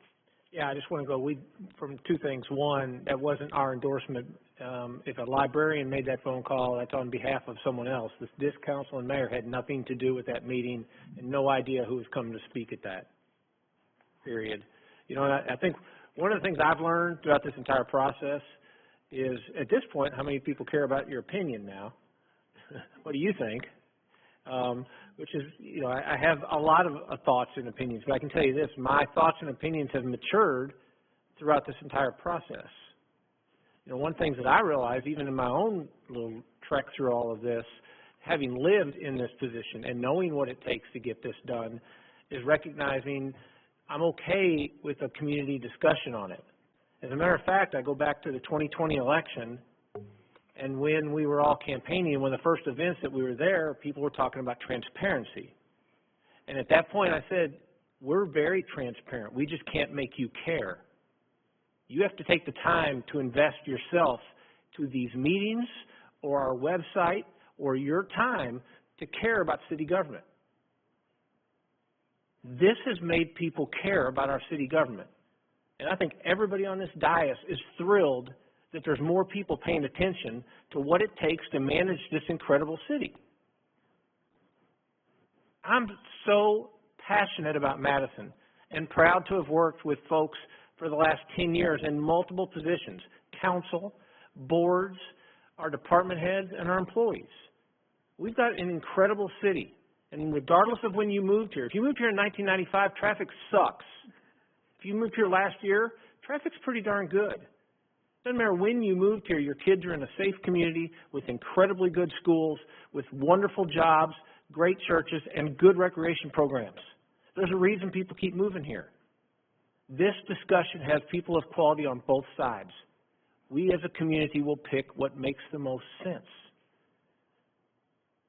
Yeah, I just want to go from two things. One, that wasn't our endorsement. If a librarian made that phone call, that's on behalf of someone else. This council and mayor had nothing to do with that meeting and no idea who was coming to speak at that, period. You know, I think one of the things I've learned throughout this entire process is, at this point, how many people care about your opinion now? What do you think? Which is, you know, I have a lot of thoughts and opinions, but I can tell you this, my thoughts and opinions have matured throughout this entire process. You know, one thing that I realized, even in my own little trek through all of this, having lived in this position and knowing what it takes to get this done, is recognizing I'm okay with a community discussion on it. As a matter of fact, I go back to the 2020 election, And when we were all campaigning, one of the first events that we were there, people were talking about transparency. And at that point I said, we're very transparent. We just can't make you care. You have to take the time to invest yourself to these meetings or our website or your time to care about city government. This has made people care about our city government. And I think everybody on this dais is thrilled that there's more people paying attention to what it takes to manage this incredible city. I'm so passionate about Madison and proud to have worked with folks for the last 10 years in multiple positions, council, boards, our department heads, and our employees. We've got an incredible city, and regardless of when you moved here, if you moved here in 1995, traffic sucks. If you moved here last year, traffic's pretty darn good. Doesn't matter when you moved here, your kids are in a safe community with incredibly good schools, with wonderful jobs, great churches, and good recreation programs. There's a reason people keep moving here. This discussion has people of quality on both sides. We as a community will pick what makes the most sense.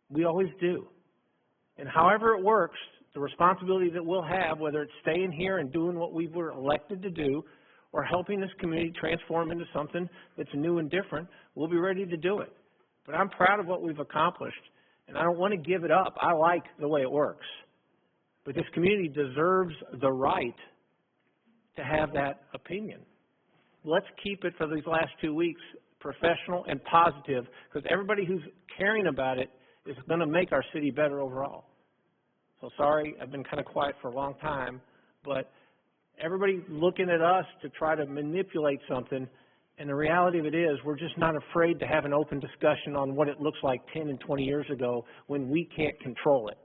We always do. And however it works, the responsibility that we'll have, whether it's staying here and doing what we were elected to do, or helping this community transform into something that's new and different, we'll be ready to do it. But I'm proud of what we've accomplished, and I don't want to give it up. I like the way it works. But this community deserves the right to have that opinion. Let's keep it for these last 2 weeks professional and positive, because everybody who's caring about it is going to make our city better overall. So sorry, I've been kind of quiet for a long time, but everybody looking at us to try to manipulate something, and the reality of it is we're just not afraid to have an open discussion on what it looks like 10 and 20 years ago when we can't control it,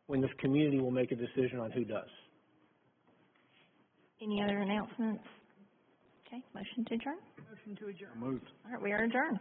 when this community will make a decision on who does. Any other announcements? Okay, motion to adjourn? Motion to adjourn. Moved. All right, we are adjourned.